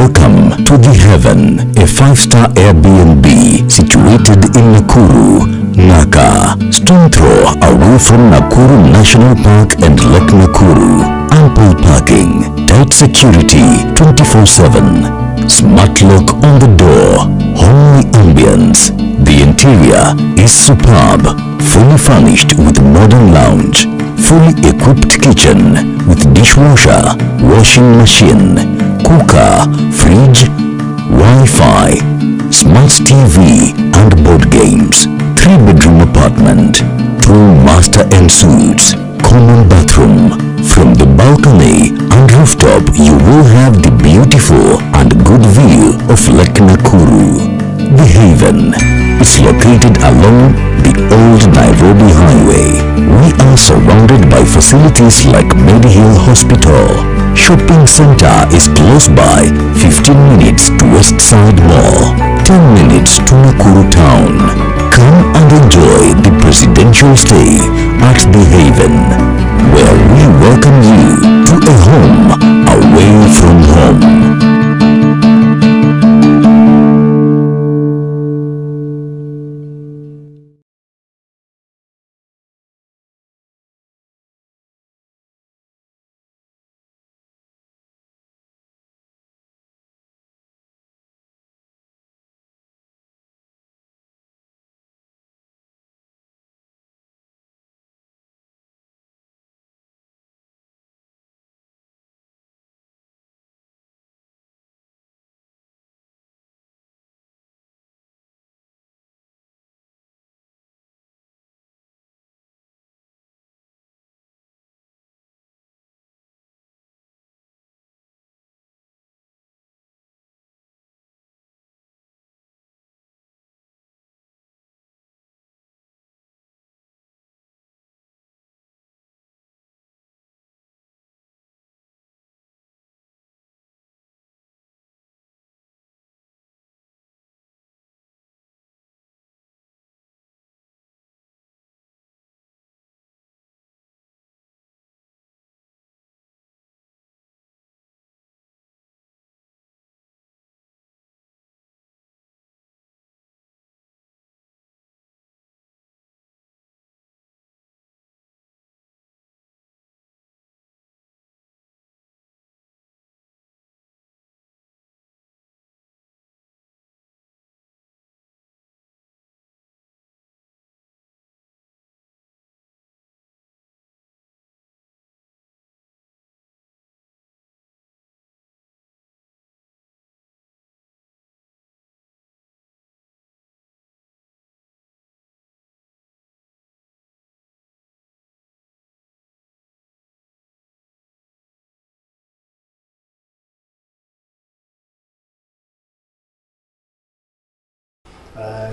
Welcome to The Heaven, a 5-star Airbnb situated in Nakuru, Naka. Stone throw away from Nakuru National Park and Lake Nakuru. Ample parking, tight security 24/7, smart lock on the door, homely ambience. The interior is superb, fully furnished with modern lounge, fully equipped kitchen with dishwasher, washing machine, cooker, fridge, Wi-Fi, smart TV and board games. 3-bedroom apartment, 2 master en suites, common bathroom. From the balcony and rooftop you will have the beautiful and good view of Lake Nakuru. The Haven is located along the old Nairobi highway. We are surrounded by facilities like Medihill Hospital. Shopping center is close by, 15 minutes to West Side Mall, 10 minutes to Nakuru town. Come and enjoy the presidential stay at The Haven, where we welcome you to a home away from home.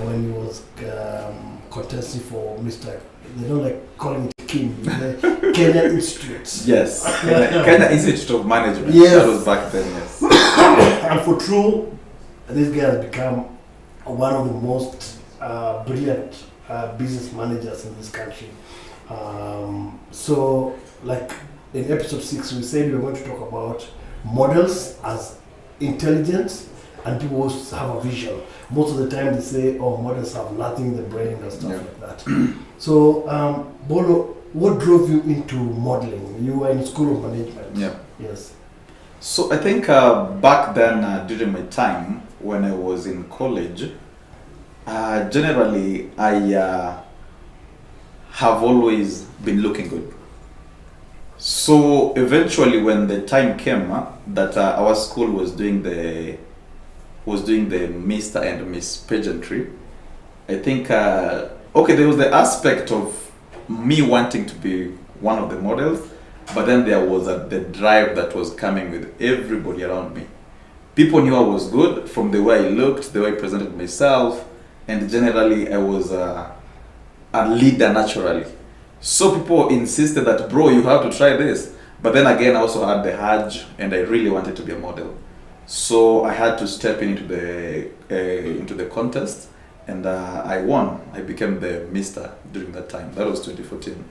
When he was contesting for Mr. They don't like calling it King, the Kenya Institute. Yes, Kenya Institute of Management. Yes. That was back then, yes. And for true, this guy has become one of the most brilliant business managers in this country. So, like in episode 6, we said we were going to talk about models as intelligence, and people have a vision. Most of the time they say, oh, models have nothing in the brain and stuff like that. So, Bolo, what drove you into modeling? You were in school of management. Yeah. Yes. So I think back then, during my time when I was in college, generally I have always been looking good. So eventually, when the time came that our school was doing the Mr. and Miss Pageantry, I think okay, there was the aspect of me wanting to be one of the models, but then there was the drive that was coming with everybody around me. People knew I was good from the way I looked, the way I presented myself, and generally I was a leader naturally. So people insisted that, bro, you have to try this. But then again, I also had the urge, and I really wanted to be a model. So I had to step into the contest, and I won. I became the Mr. during that time. That was 2014.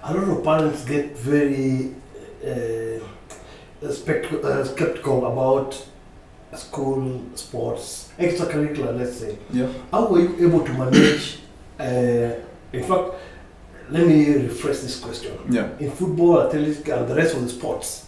A lot of parents get very skeptical about school sports, extracurricular, let's say. Yeah. How were you able to manage? In fact, let me rephrase this question. Yeah. In football, athletics, and the rest of the sports,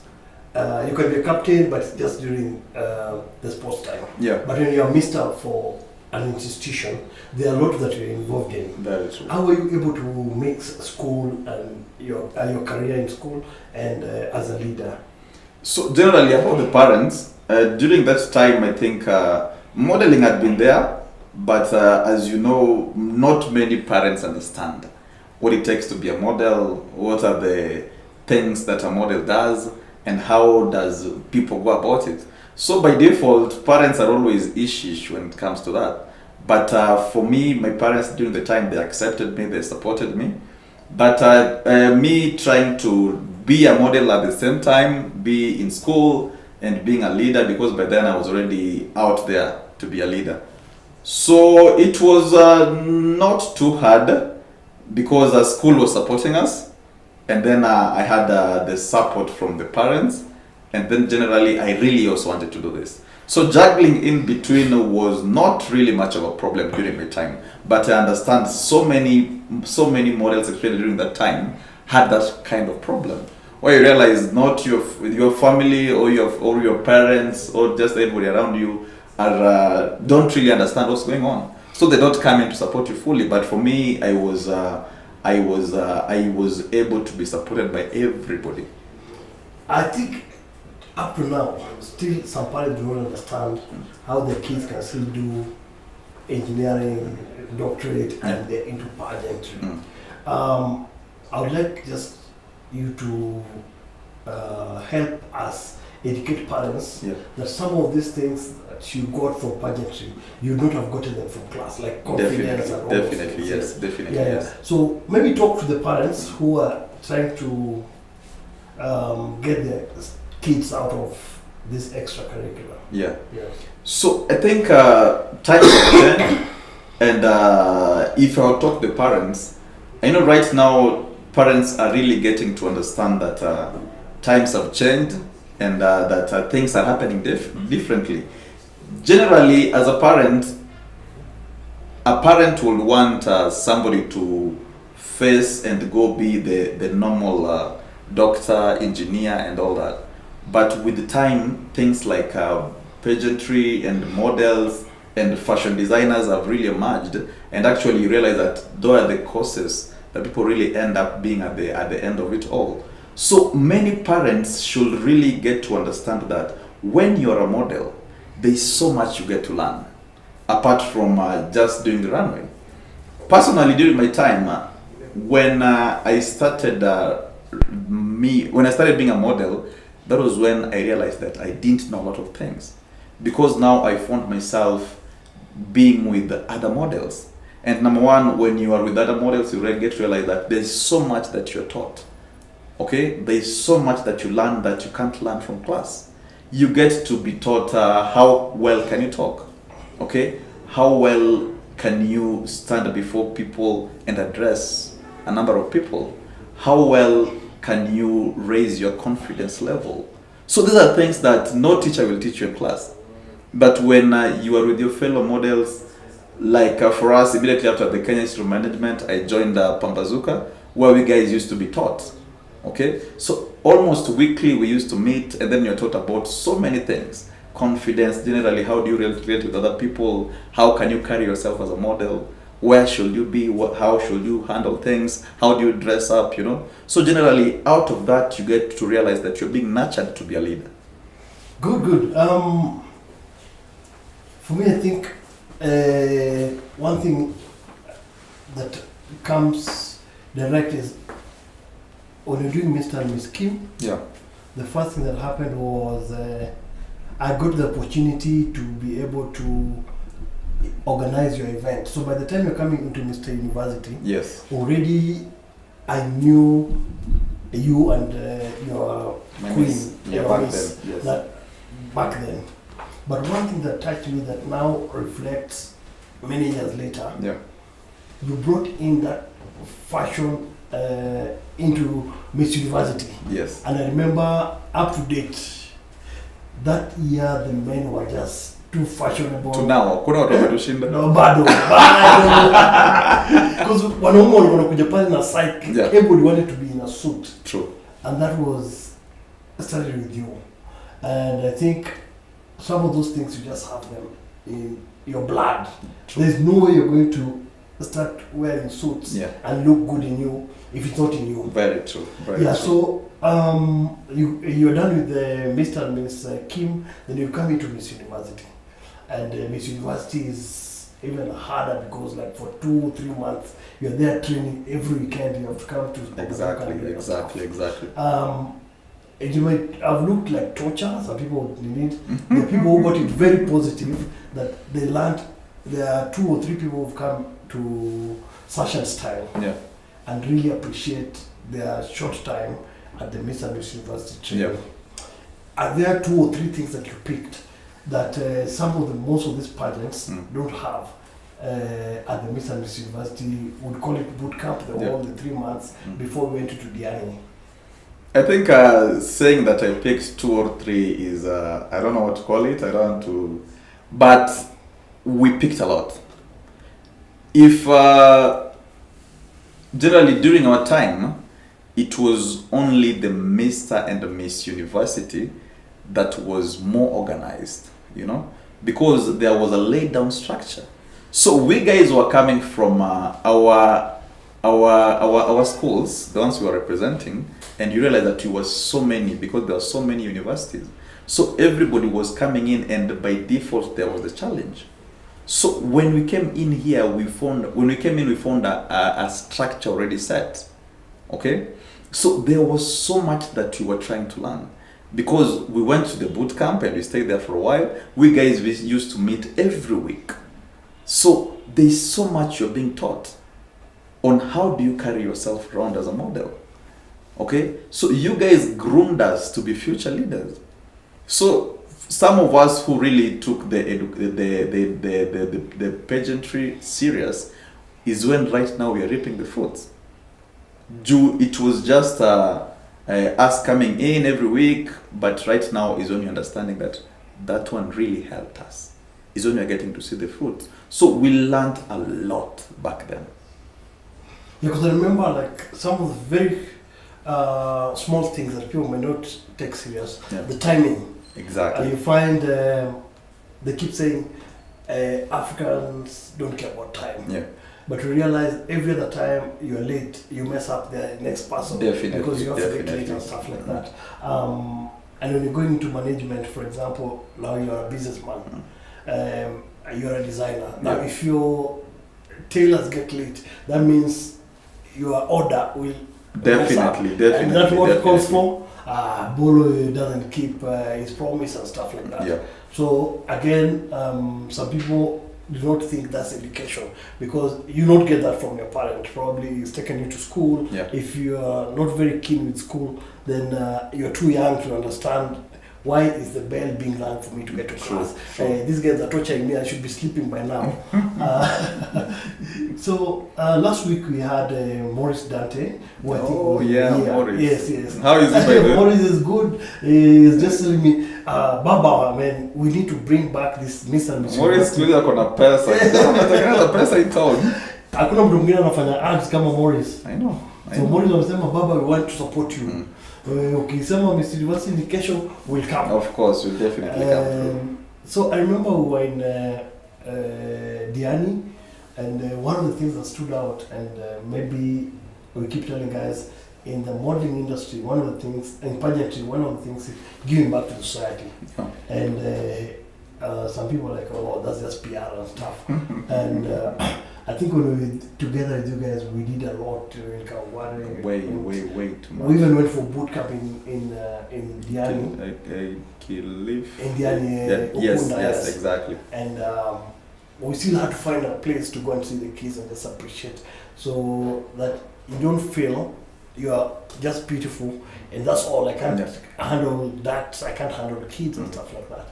you can be a captain, but it's just during the sports time. Yeah. But when you are Mr. for an institution, there are a lot that you're involved in. That is true. How were you able to mix school and your career in school and as a leader? So generally about the parents, during that time I think modeling had been there, but as you know, not many parents understand what it takes to be a model, what are the things that a model does, and how does people go about it. So by default, parents are always ish when it comes to that. But for me, my parents during the time, they accepted me, they supported me. But me trying to be a model at the same time, be in school and being a leader, because by then I was already out there to be a leader. So it was not too hard because school was supporting us. And then I had the support from the parents. And then generally, I really also wanted to do this. So juggling in between was not really much of a problem during my time. But I understand so many models, especially during that time, had that kind of problem. Where you realize not your family or your parents or just everybody around you don't really understand what's going on. So they don't come in to support you fully. But for me, I was able to be supported by everybody. I think up to now, still some parents don't understand how their kids can still do engineering, doctorate, and they're into pageantry. I would like just you to help us educate parents that some of these things that you got from pageantry, you would not have gotten them from class, like confidence and all those things. Definitely, Yeah. yes. So maybe talk to the parents who are trying to get their kids out of this extracurricular. Yeah. Yeah. So I think times have changed, and if I talk to the parents, I know right now parents are really getting to understand that times have changed and that things are happening differently. Generally, as a parent will want somebody to face and go be the normal doctor, engineer, and all that. But with the time, things like pageantry and models and fashion designers have really emerged, and actually you realize that those are the courses that people really end up being at the end of it all. So many parents should really get to understand that when you're a model, there's so much you get to learn, apart from just doing the runway. Personally, during my time, when I started being a model, that was when I realized that I didn't know a lot of things, because now I found myself being with other models. And number one, when you are with other models, you get to realize that there's so much that you're taught. Okay, there's so much that you learn that you can't learn from class. You get to be taught how well can you talk. Okay, how well can you stand before people and address a number of people? How well can you raise your confidence level? So these are things that no teacher will teach you in class. But when you are with your fellow models, like for us, immediately after the Kenya Institute of Management, I joined Pambazuka, where we guys used to be taught. Okay, so almost weekly we used to meet, and then you're taught about so many things. Confidence, generally, how do you relate with other people? How can you carry yourself as a model? Where should you be? How should you handle things? How do you dress up, you know? So generally, out of that, you get to realize that you're being nurtured to be a leader. Good. For me, I think one thing that comes direct is when you're doing Mr. and Miss Kim, the first thing that happened was I got the opportunity to be able to organize your event. So by the time you're coming into Mr. University, already I knew you and your queen, back then. But one thing that touched me that now reflects many years later, you brought in that fashion into Miss University. Yes. And I remember up to date, that year the men were just too fashionable. To now, kuna watu wametushinda. No, bado. Because wanaume walikuwa wanakuja pale na psych, everybody wanted to be in a suit. True. And that was started with you. And I think some of those things, you just have them in your blood. True. There's no way you're going to start wearing suits and look good in you if it's not in you. Very true. Very true. So you're done with the Mr. and Miss Kim, then you come into Miss University. And Miss University is even harder because like for 2-3 months, you're there training every weekend, you have to come to Exactly. And you might have looked like torture, some people need it. There are people who got it very positive, that they learned. There are 2 or 3 people who've come to Sash Style and really appreciate their short time at the Miss and Miss University training. Are there 2 or 3 things that you picked that most of these pageants don't have at the Miss and Miss University? Would call it boot camp, all the 3 months before we went to Diani. I think saying that I picked 2 or 3 is, I don't know what to call it, I don't want to, but we picked a lot. If generally during our time, it was only the Mr. and the Miss University that was more organized, because there was a laid down structure. So we guys were coming from our schools, the ones we were representing, and you realize that it was so many because there were so many universities. So everybody was coming in, and by default there was a challenge. So when we came in here, we found a structure already set. Okay, so there was so much that we were trying to learn, because we went to the boot camp and we stayed there for a while. We guys used to meet every week. So there's so much you're being taught on how do you carry yourself around as a model. Okay, so you guys groomed us to be future leaders. So some of us who really took the pageantry serious is when right now we are reaping the fruits. It was just us coming in every week, but right now is when you're understanding that one really helped us. Is when you're getting to see the fruits. So we learned a lot back then. Yeah, because I remember like some of the very small things that people may not take serious. The timing. Exactly. You find they keep saying Africans don't care about time. Yeah. But you realize every other time you're late, you mess up the next person. Definitely. Because you have to get late and stuff like that. And when you're going into management, for example, now you're a businessman, you're a designer. Now if your tailors get late, that means your order will definitely. And that's what it calls for. Bolo doesn't keep his promise and stuff like that. Yeah. So again, some people do not think that's education, because you don't get that from your parent. Probably he's taken you to school. Yeah. If you are not very keen with school, then you're too young to understand why is the bell being rung for me to get to class. These guys are torturing me, I should be sleeping by now. So last week we had Maurice Dante. Maurice. Yes. How is it? Maurice is good. He's just telling me, Baba, man, we need to bring back this Miss and Miss Maurice tuwezi akona pesa. Anatengeneza pesa in town. Hakuna mtu mwingine anafanya ads kama Maurice. I know. So Maurice amesema, Baba, we want to support you. Ukisema Miss University education will come. Of course, will definitely come through. So I remember we were in Diani, and one of the things that stood out, and maybe we keep telling guys, in the modeling industry, one of the things, in pageantry, one of the things is giving back to society. And some people are like, oh, that's just PR and stuff. And I think when we were together with you guys, we did a lot in Kawari. Way too much. We even went for boot camp in Diani. In Diani. Yes, exactly. And we still had to find a place to go and see the kids and just appreciate, so that you don't feel you are just beautiful and that's all. I can't handle that. I can't handle kids and stuff like that.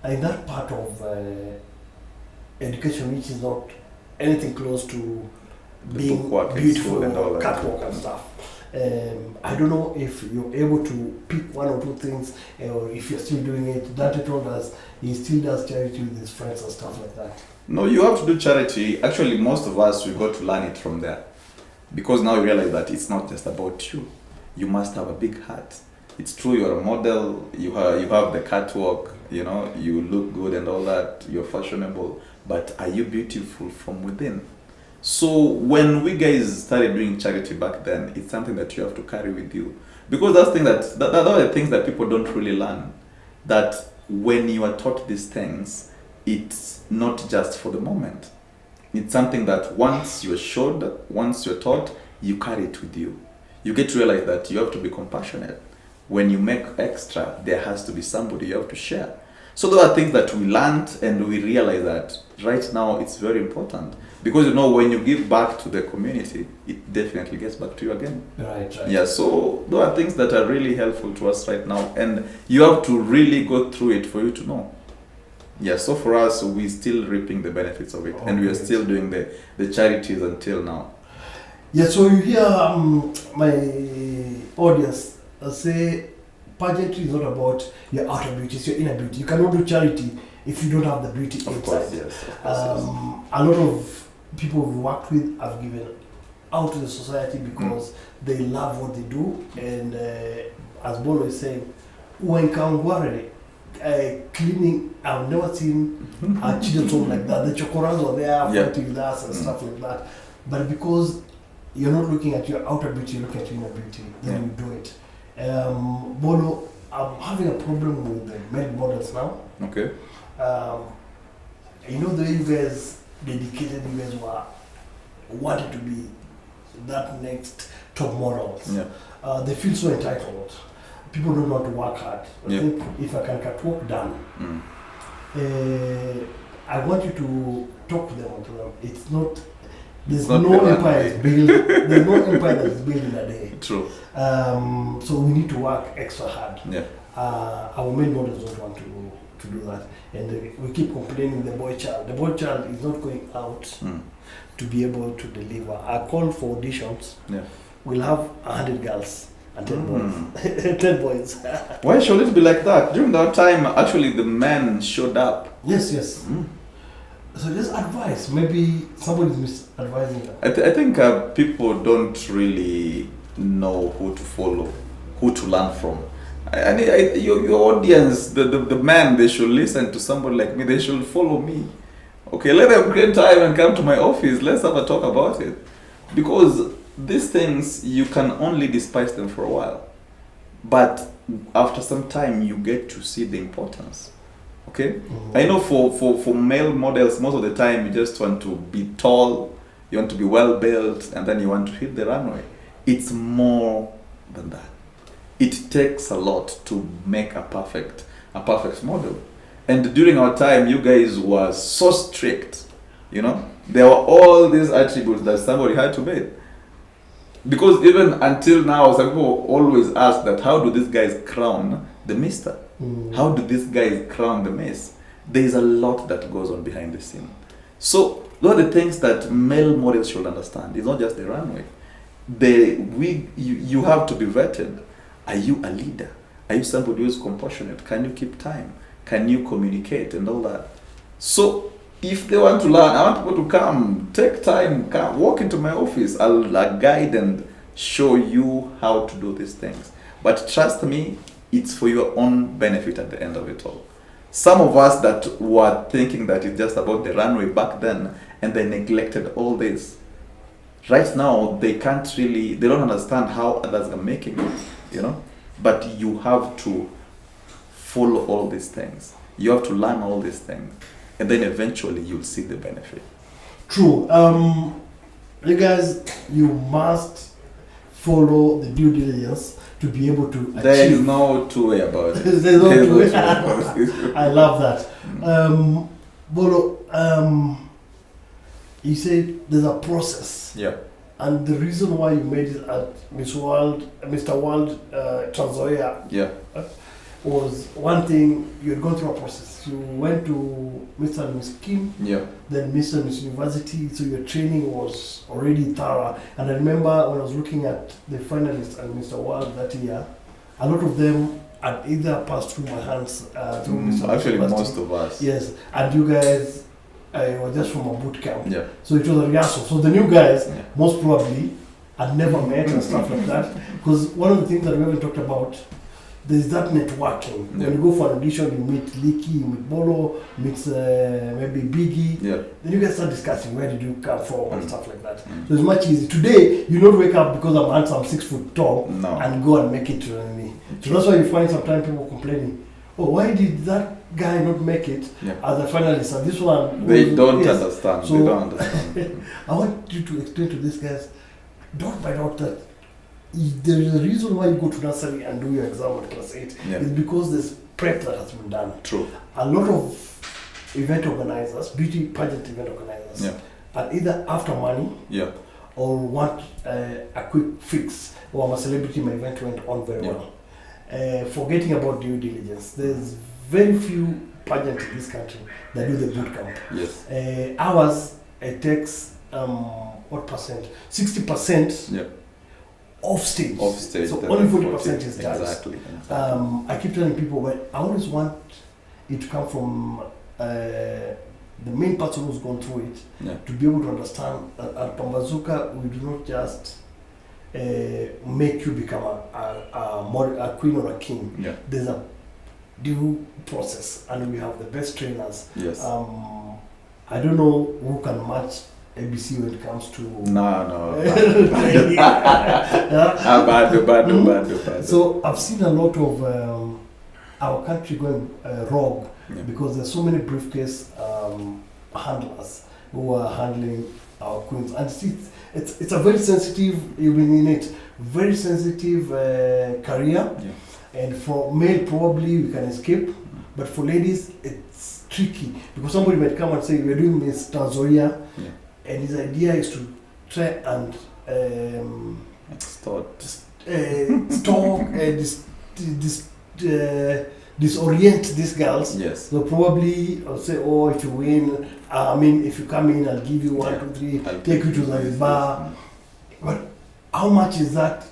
And that part of education, which is not anything close to being beautiful and catwalk and stuff. I don't know if you're able to pick one or two things, or if you're still doing it. Dante told us he still does charity with his friends and stuff like that. No, you have to do charity. Actually, most of us, we got to learn it from there. Because now you realize that it's not just about you. You must have a big heart. It's true, you're a model, you have the catwalk, you know, you look good and all that, you're fashionable, but are you beautiful from within? So when we guys started doing charity back then, it's something that you have to carry with you. Because that are the things that people don't really learn. That when you are taught these things, it's not just for the moment. It's something that once you're showed, once you're taught, you carry it with you. You get to realize that you have to be compassionate. When you make extra, there has to be somebody you have to share. So those are things that we learned, and we realize that right now it's very important. Because you know, when you give back to the community, it definitely gets back to you again. Right. Yeah, so those are things that are really helpful to us right now, and you have to really go through it for you to know. Yeah, so for us, we're still reaping the benefits of it, and we are still doing the charities until now. Yeah, so you hear my audience say pageantry is not about your outer beauty, it's your inner beauty. You cannot do charity if you don't have the beauty inside. Of course, yes. A lot of people we've worked with have given out to the society because they love what they do, and as Bolo is saying, cleaning, I've never seen a children's home like that. The chokoras were there fighting with us and stuff like that. But because you're not looking at your outer beauty, you're looking at your inner beauty, then you do it. Bolo, I'm having a problem with the male models now. Okay. You know the way you guys dedicated, you guys wanted to be that next top models. Yeah. They feel so entitled. People don't know how to work hard. I think if I can cut work done, I want you to talk to them and tell them it's not. There's no empire is built. There's no empire that is built in a day. True. So we need to work extra hard. Yeah. Our main models don't want to do that, and we keep complaining the boy child. The boy child is not going out to be able to deliver. I call for auditions. Yeah. We'll have 100 girls and 10 boys. 10 boys. Why should it be like that? During that time, actually, the men showed up. Yes. So just advice. Maybe somebody's misadvising them. I think people don't really know who to follow, who to learn from. Your audience, the men, they should listen to somebody like me. They should follow me. Okay, let them create time and come to my office. Let's have a talk about it. Because these things, you can only despise them for a while. But after some time, you get to see the importance. Okay? I know for male models, most of the time, you just want to be tall, you want to be well built, and then you want to hit the runway. It's more than that. It takes a lot to make a perfect model. And during our time, you guys were so strict, you know? There were all these attributes that somebody had to meet. Because even until now, some people always ask that, how do these guys crown the mister? How do these guys crown the miss? There's a lot that goes on behind the scene. So those are the things that male models should understand. It's not just the runway. You have to be vetted. Are you a leader? Are you somebody who is compassionate? Can you keep time? Can you communicate and all that? So if they want to learn, I want people to come, take time, come, walk into my office. I'll guide and show you how to do these things. But trust me, it's for your own benefit at the end of it all. Some of us that were thinking that it's just about the runway back then, and they neglected all this. Right now, they don't understand how others are making it, you know? But you have to follow all these things. You have to learn all these things. And then eventually you'll see the benefit. True. You guys, you must follow the due diligence to be able to achieve. There is no two-way about it. There's no two-way about it. I love that. Bolo, you said there's a process. Yeah. And the reason why you made it at Mr. World Trans Nzoia, was one thing, you had gone through a process. You went to Mr. and Miss Kim, Yeah. then Mr. and Miss University, so your training was already thorough. And I remember when I was looking at the finalists and Mr. World that year, a lot of them had either passed through my hands through Mr. Actually, University. most of us. Yes, and you guys were just from a boot camp. Yeah. So it was a rehearsal. So the new guys, Yeah. most probably, had never met and stuff like that. Because one of the things that we haven't talked about, there's that networking. Yeah. When you go for an audition, you meet Licky, you meet Bolo, meet maybe Biggie. Yeah. Then you guys start discussing where did you come from and stuff like that. Mm. So it's much easier. Today, you don't wake up because I'm handsome, 6 foot tall, No. and go and make it to me. So that's why you find sometimes people complaining, oh, why did that guy not make it Yeah. as a finalist? And this one, They don't yes. understand. So- they don't understand. I want you to explain to these guys, dot by dot, that there is a reason why you go to nursery and do your exam at class 8. Yeah. It's because there's prep that has been done. True. A lot of event organizers, beauty pageant event organizers, Yeah. are either after money Yeah. or want a quick fix. Or I'm a celebrity, my event went on very Yeah. well. Forgetting about due diligence. There's very few pageants in this country that do the boot camp. Yes. Ours, it takes what percent? 60% Yeah. off stage. Off stage. So then only 40. 40% is judged. Exactly. I keep telling people, but I always want it to come from the main person who's gone through it, Yeah. to be able to understand that at Pambazuka we do not just make you become a queen or a king. Yeah. There's a due process, and we have the best trainers. Yes. I don't know who can match ABC when it comes to No. training. Yeah. Bad. So I've seen a lot of our country going rogue Yeah. because there's so many briefcase handlers who are handling our queens, and it's a very sensitive, you've been in it, very sensitive career. Yeah. And for male probably we can escape, but for ladies it's tricky because somebody might come and say we're doing Miss Tanzania, Yeah. and his idea is to try and Start. stalk and disorient these girls. Yes. So probably I'll say, oh, if you win, if you come in, I'll give you 1, 2, 3, I'll take you to Zanzibar. But how much is that?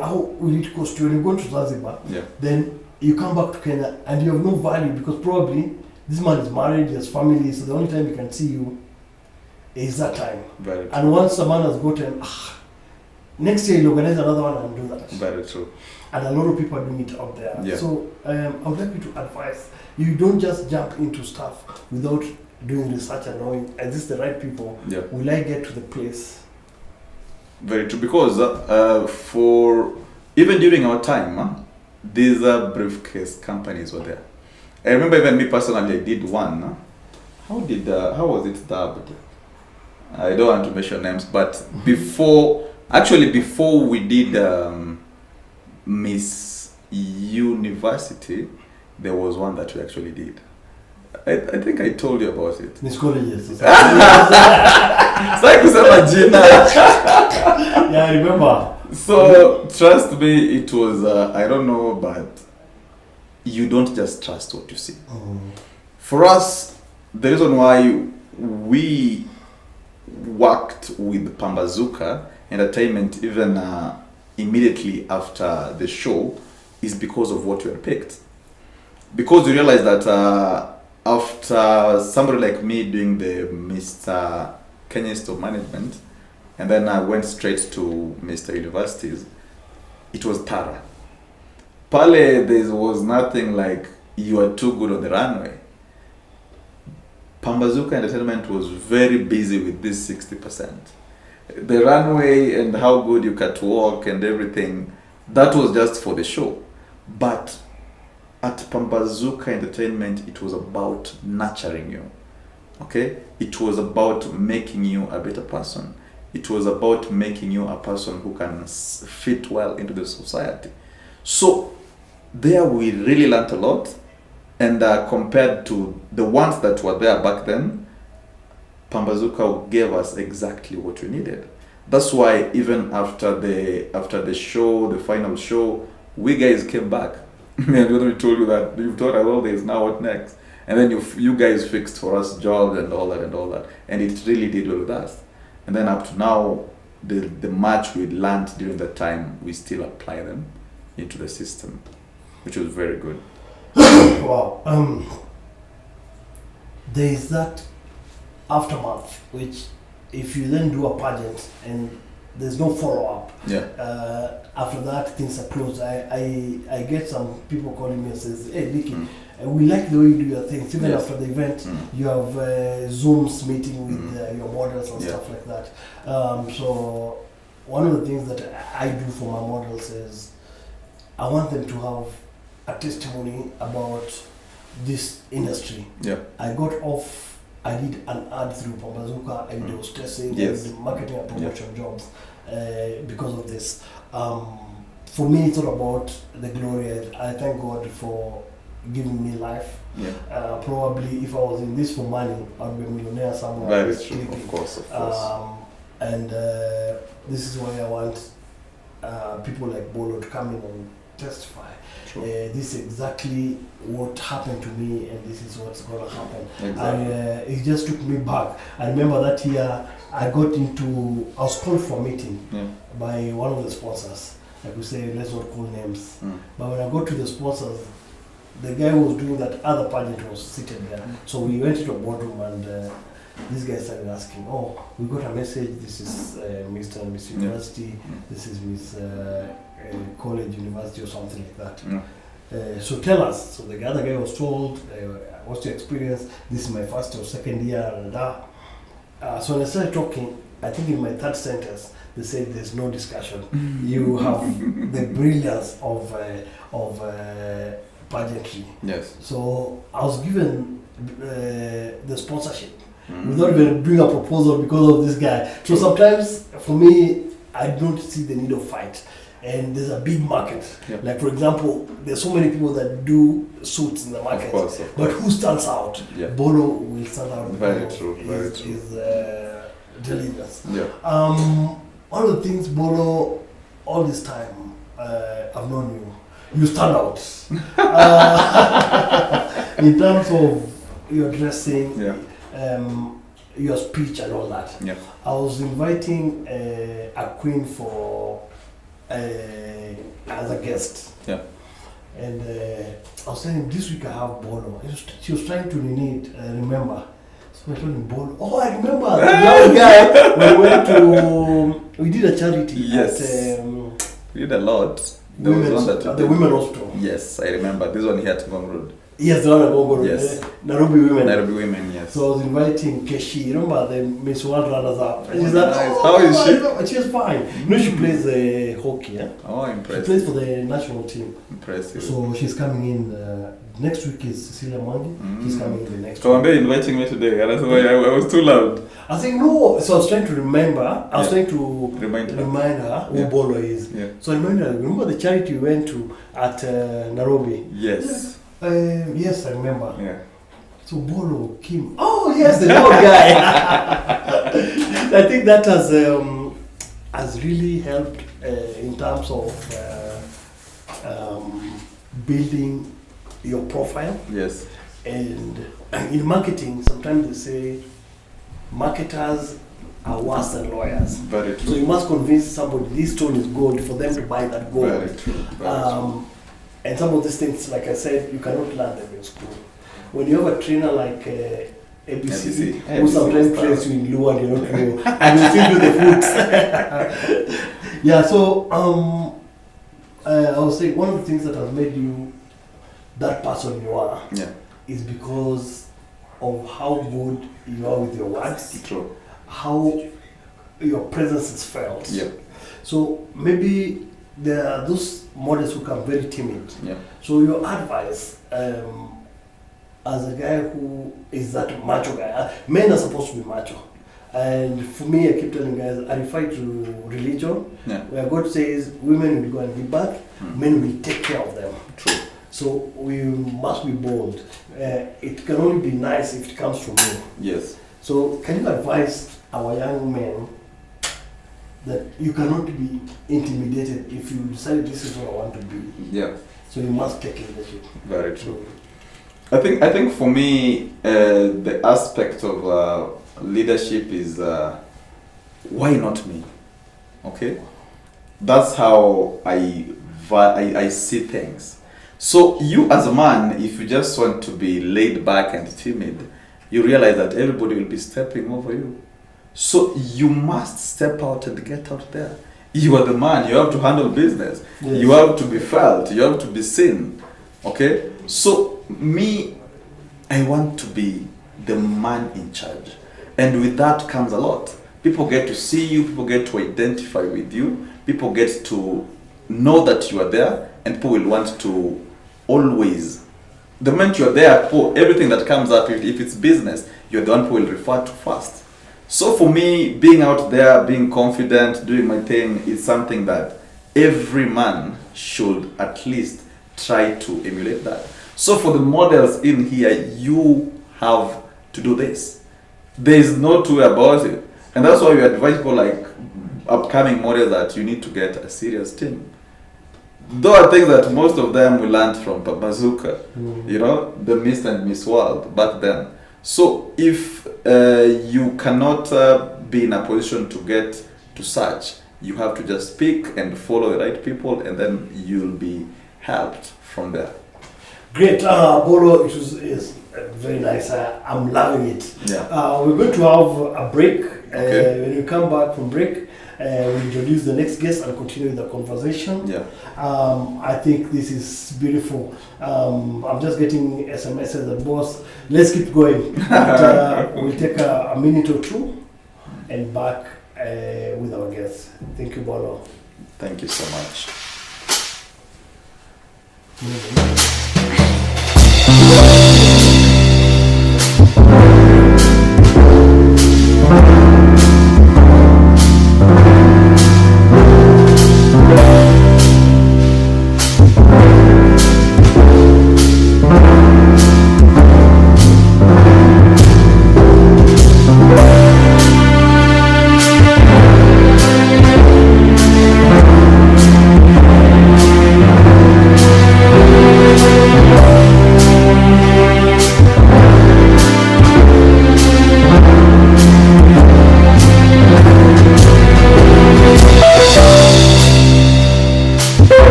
How will it cost you when you go to Zanzibar? Yeah. Then you come back to Kenya and you have no value because probably this man is married, he has family, so the only time he can see you is that time. Very true. And once a man has gotten, next year he'll organize another one and do that. Very true. And a lot of people are doing it out there. Yeah. So I would like you to advise, you don't just jump into stuff without doing research and knowing, is this the right people? Yeah. Will I get to the place? Very true. Because for even during our time, these briefcase companies were there. I remember even me personally, I did one. How was it dubbed? I don't want to mention names, but before we did Miss University, there was one that we actually did. I think I told you about it. Miss Colleges. Sitaki kusema jina. Yeah, I remember. So trust me, it was I don't know, but you don't just trust what you see. For us, the reason why we worked with Pambazuka Entertainment even immediately after the show is because of what we had picked. Because we realized that after somebody like me doing the Mr. Kenya Institute of Management, and then I went straight to Mr. Universities, it was thorough. Pale, there was nothing like you are too good on the runway. Pambazuka Entertainment was very busy with this 60%. The runway and how good you can walk and everything, that was just for the show. But at Pambazuka Entertainment, it was about nurturing you. Okay? It was about making you a better person. It was about making you a person who can fit well into the society. So there we really learned a lot. And compared to the ones that were there back then, Pambazuka gave us exactly what we needed. That's why even after the show, the final show, we guys came back And when we told you that, you've taught us all this, now what next? And then you guys fixed for us jobs and all that. And it really did well with us. And then up to now, the much we learned during that time, we still apply them into the system, which was very good. Wow. There is that aftermath, which if you then do a pageant and there's no follow-up, after that things are closed. I get some people calling me and says, hey Nicky, we like the way you do your things. Even after the event, you have Zooms meeting with your models and stuff like that. So one of the things that I do for my models is I want them to have a testimony about this industry. I got off. I did an ad through Pambazuka. I did hostessing, I did marketing and promotion jobs because of this. For me, it's all about the glory. I thank God for giving me life. Probably if I was in this for money, I'd be a millionaire somewhere. Very true, of course. And this is why I want people like Bolo to come in and testify. This is exactly what happened to me, and this is what's going to happen. And it just took me back. I remember that year I was called for a meeting by one of the sponsors. Like we say, let's not call names. But when I got to the sponsors, the guy who was doing that other pageant was seated there. So we went into a boardroom, and this guy started asking, oh, we got a message, this is Mr. and Miss University, this is Miss College, University or something like that. So tell us. So the other guy was told, what's your experience? This is my first or second year. So when I started talking, I think in my third sentence, they said there's no discussion. You have the brilliance of pageantry. So I was given the sponsorship without even doing a proposal because of this guy. So sometimes for me, I don't see the need of fight. And there's a big market. Like for example, there's so many people that do suits in the market. Of course. But who stands out? Bolo will stand out. Very true. Is diligence. One of the things, Bolo, all this time I've known you stand out. In terms of your dressing, your speech and all that. I was inviting a queen for as a guest. And I was saying this week I have Bolo. She was trying to remember. So I told him Bolo. Oh, I remember the guy. We did a charity at we did a lot. The women hospital. Yes, I remember. This one here at Ngong Road. Yes, the one at Ngong Road. Yes. Nairobi women. Yes. So I was inviting Keshi. You remember the Miss World runners up? And she's like, how is she? She's fine. She plays hockey. Oh, impressive. She plays for the national team. Impressive. So she's coming in. Next week is Cecilia Mwangi. She's coming in the next week. So they're inviting me today. That's why I was too loud. I think no. So I was trying to remember. I was trying to remind her who Bolo is. So I remember the charity we went to at Nairobi. Yes. Yes, I remember. So Bolo Kim. Oh yes, the old guy. I think that has really helped in terms of building your profile. Yes. And in marketing, sometimes they say marketers are worse than lawyers. Very true. So you must convince somebody this stone is gold for them to buy that gold. Very true. Very true. And some of these things, like I said, you cannot learn them in school. When you have a trainer like ABC, who sometimes trains you in Lua and you're not Lua, and you still do the foods. So I was saying one of the things that has made you that person you are is because of how good you are with your words, how your presence is felt. So maybe there are those models who come very timid. So your advice, as a guy who is that macho guy, men are supposed to be macho. And for me, I keep telling guys, I refer to religion, where God says women will go and give birth, men will take care of them. So we must be bold. It can only be nice if it comes from you. So can you advise our young men that you cannot be intimidated if you decide this is what I want to be? So you must take leadership. Very true. I think for me, the aspect of leadership is why not me? Okay, that's how I see things. So you as a man, if you just want to be laid back and timid, you realize that everybody will be stepping over you. So you must step out and get out there. You are the man. You have to handle business. Yes. You have to be felt. You have to be seen. Okay. So me, I want to be the man in charge, and with that comes a lot. People get to see you. People get to identify with you. People get to know that you are there, and people will want to always. The moment you are there, everything that comes up, if it's business, you're the one who will refer to first. So for me, being out there, being confident, doing my thing is something that every man should at least try to emulate that. So for the models in here, you have to do this. There is no two way about it. And that's why we advise people like upcoming models that you need to get a serious team. Those are things that most of them we learned from Bazooka, you know, the Miss and Miss World back then. So if you cannot be in a position to get to such, you have to just pick and follow the right people, and then you'll be helped from there. Great, Bolo, is very nice. I'm loving it. Yeah. We're going to have a break. Okay. When we come back from break, we'll introduce the next guest and continue the conversation. Yeah. I think this is beautiful. I'm just getting SMSs that boss, let's keep going. But, we'll take a minute or two and back with our guests. Thank you, Bolo. Thank you so much.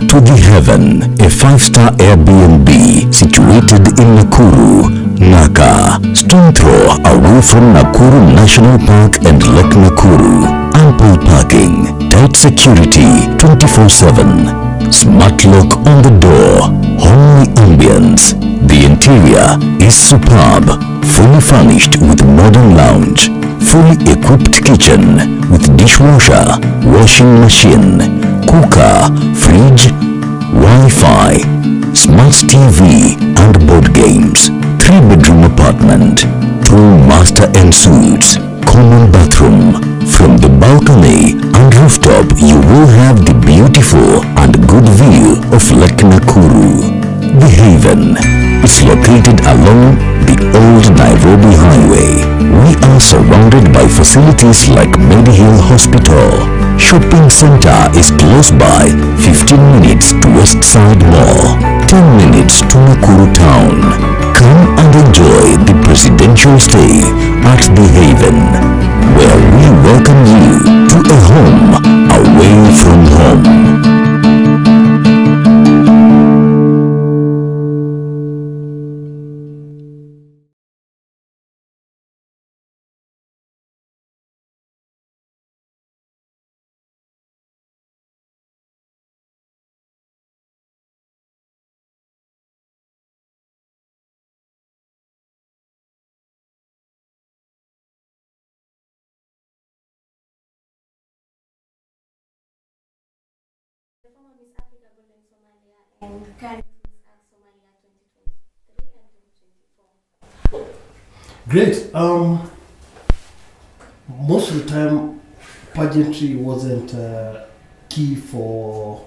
To the Heaven, a 5-star Airbnb situated in Nakuru, Naka. Stone throw away from Nakuru National Park and Lake Nakuru. Ample parking, tight security 24/7. Smart lock on the door, homely ambience. The interior is superb, fully furnished with modern lounge, fully equipped kitchen with dishwasher, washing machine, cooker, fridge, Wi-Fi, smart TV and board games. 3-bedroom apartment, 2 master en suites, common bathroom. From the balcony and rooftop, you will have the beautiful and good view of Lake Nakuru. The Haven is located along the old Nairobi Highway. We are surrounded by facilities like Medihill Hospital. Shopping center is close by, 15 minutes to West Side Mall, 10 minutes to Nakuru Town. Come and enjoy the presidential stay at The Haven, where we welcome you to a home away from home. Former Miss Africa Golden Somalia and current Miss Earth Somalia 2023 and 2024. Great. Most of the time, pageantry wasn't key for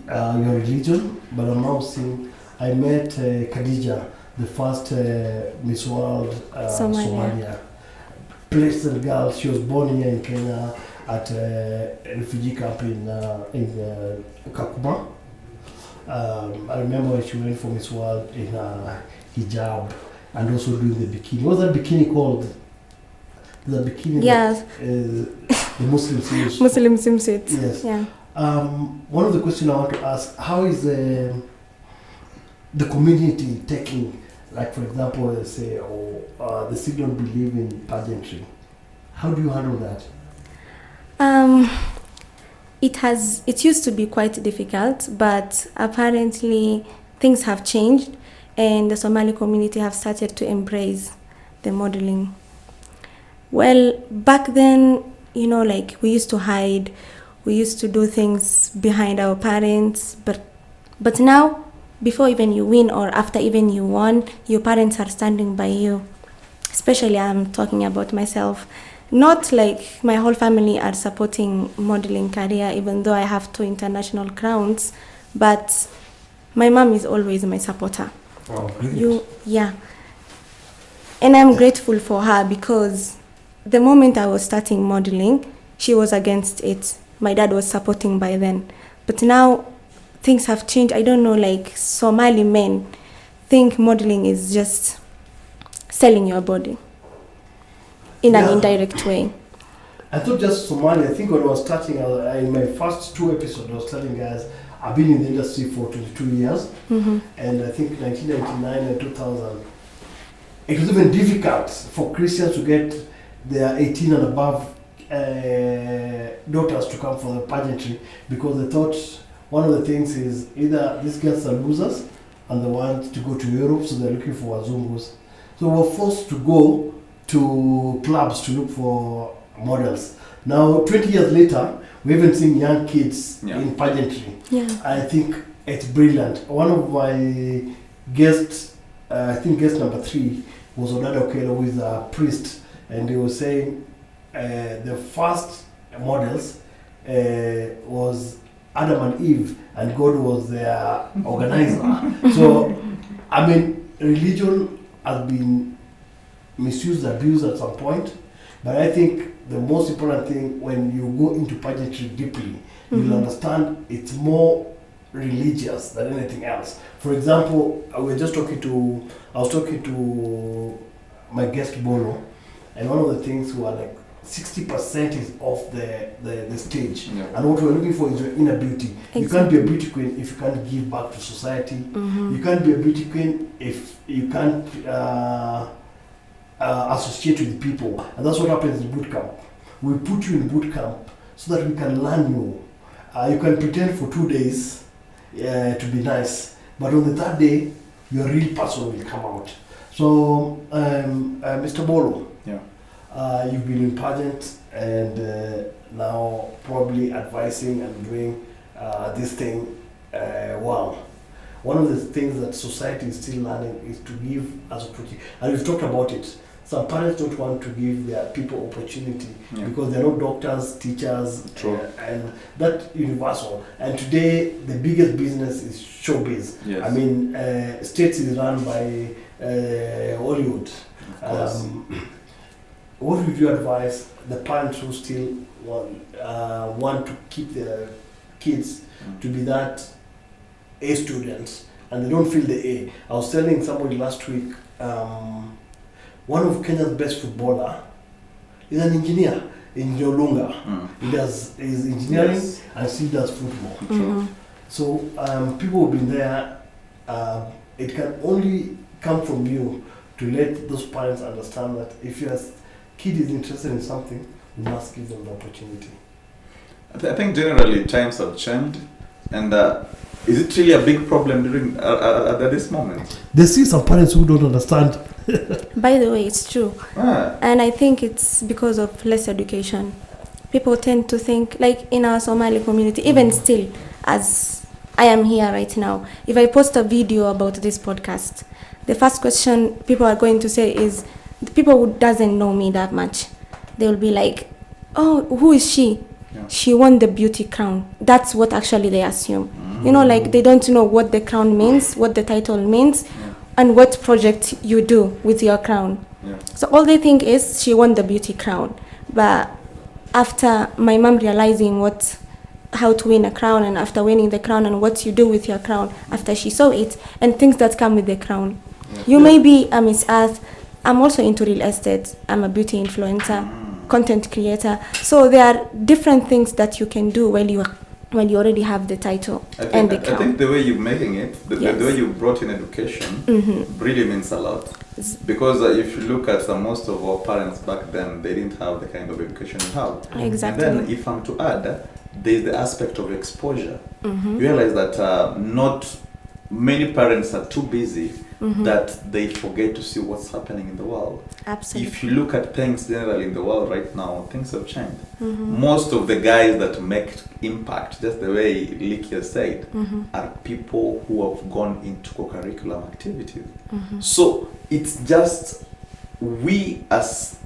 your religion, but I'm now seeing. I met Khadija, the first Miss World Somalia. Pleasant girl. She was born here in Kenya at a refugee camp in Kakuma. I remember when she went for Miss World in hijab and also doing the bikini. What's that bikini called? The bikini. Yes. The Muslim swimsuit. Muslim swimsuit. Yes. Yeah. One of the questions I want to ask: how is the community taking? Like, for example, they say, they still don't believe in pageantry. How do you handle that? It used to be quite difficult, but apparently things have changed and the Somali community have started to embrace the modeling. Well, back then, like we used to hide, we used to do things behind our parents, but now, before even you win or after even you won, your parents are standing by you. Especially I'm talking about myself. Not like my whole family are supporting modeling career, even though I have 2 international crowns, but my mom is always my supporter. Oh, brilliant. Yeah. And I'm grateful for her because the moment I was starting modeling, she was against it. My dad was supporting by then. But now things have changed. I don't know, like Somali men think modeling is just selling your body in an indirect way. I thought just Somali. I think when I was starting, in my first 2 episodes, I was telling guys, I've been in the industry for 22 years. Mm-hmm. And I think 1999 and 2000, it was even difficult for Christians to get their 18 and above daughters to come for the pageantry because they thought one of the things is either these girls are losers and they want to go to Europe, so they're looking for Wazungus. So we're forced to go to clubs to look for models. Now, 20 years later, we haven't seen young kids in pageantry. Yeah. I think it's brilliant. One of my guests, I think guest number 3, was Odada Okelo, who is a priest, and he was saying the first models was Adam and Eve, and God was their organizer. So, I mean, religion has been misused, abused at some point, but I think the most important thing when you go into pageantry deeply, you'll understand it's more religious than anything else. For example, I was talking to my guest Bolo, and one of the things were like 60% is off the stage. Yeah. And what we're looking for is your inner beauty. Exactly. You can't be a beauty queen if you can't give back to society. Mm-hmm. You can't be a beauty queen if you can't associate with people. And that's what happens in boot camp. We put you in boot camp so that we can learn you. You can pretend for 2 days to be nice, but on the 3rd day, your real person will come out. So, Mr. Bolo, you've been in pageant and now probably advising and doing this thing well. One of the things that society is still learning is to give as opportunity. And we've talked about it. Some parents don't want to give their people opportunity because they're not doctors, teachers, and that universal. And today, the biggest business is showbiz. Yes. I mean, States is run by Hollywood. What would you advise the parents who still want to keep their kids to be that A students and they don't feel the A? I was telling somebody last week, one of Kenya's best footballer is an engineer in Jolunga. He does his engineering and still does football. So people who've been there, it can only come from you to let those parents understand that if your kid is interested in something, you must give them the opportunity. I think generally times have changed, and is it really a big problem during at this moment? They see some parents who don't understand. By the way, it's true. And I think it's because of less education. people tend to think, like in our Somali community, even still, as I am here right now, if I post a video about this podcast, the first question people are going to say is, the people who doesn't know me that much, they will be like, oh, who is she? Yeah. She won the beauty crown. That's what actually they assume. You know, like they don't know what the crown means, what the title means, and what project you do with your crown. Yeah. So all they think is she won the beauty crown. But after my mom realizing how to win a crown, and after winning the crown and what you do with your crown, after she saw it and things that come with the crown. You may be a Miss Earth. I'm also into real estate. I'm a beauty influencer, content creator. So there are different things that you can do when you already have the title and the crown. I think the way you're making it, the Yes. way you brought in education, really means a lot. Because if you look at most of our parents back then, they didn't have the kind of education you have. Exactly. And then if I'm to add, there's the aspect of exposure. You realize that not many parents are too busy that they forget to see what's happening in the world. Absolutely. If you look at things generally in the world right now, things have changed. Most of the guys that make impact, just the way Likia said, are people who have gone into co-curriculum activities. So it's just we as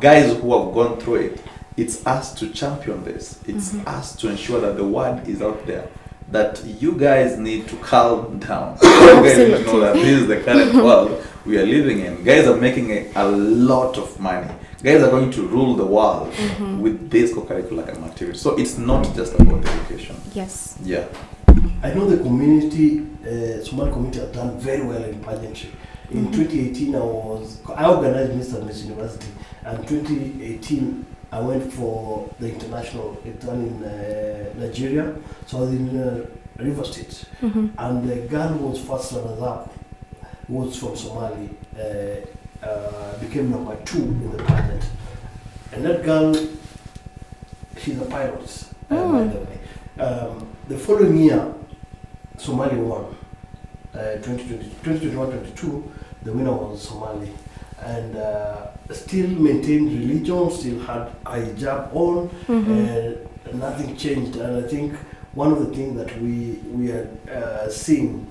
guys who have gone through it, it's us to champion this. It's us to ensure that the word is out there, that you guys need to calm down. You guys need to know that this is the current world we are living in. Guys are making a lot of money. Guys are going to rule the world with this co-curricular activity. So it's not just about education. Yes. Yeah. I know the community, Somali community, has done very well in pageantry. In 2018, I organized Mr. and Miss University, and 2018 I went for the international. It's done in Nigeria, so I was in River State, and the girl who was first runners up was from Somali, became number 2 in the pageant, and that girl, she's a pilot, by the way. The following year, Somali won. 2021-22, the winner was Somali, and still maintained religion, still had hijab on, and nothing changed. And I think one of the things that we are seeing,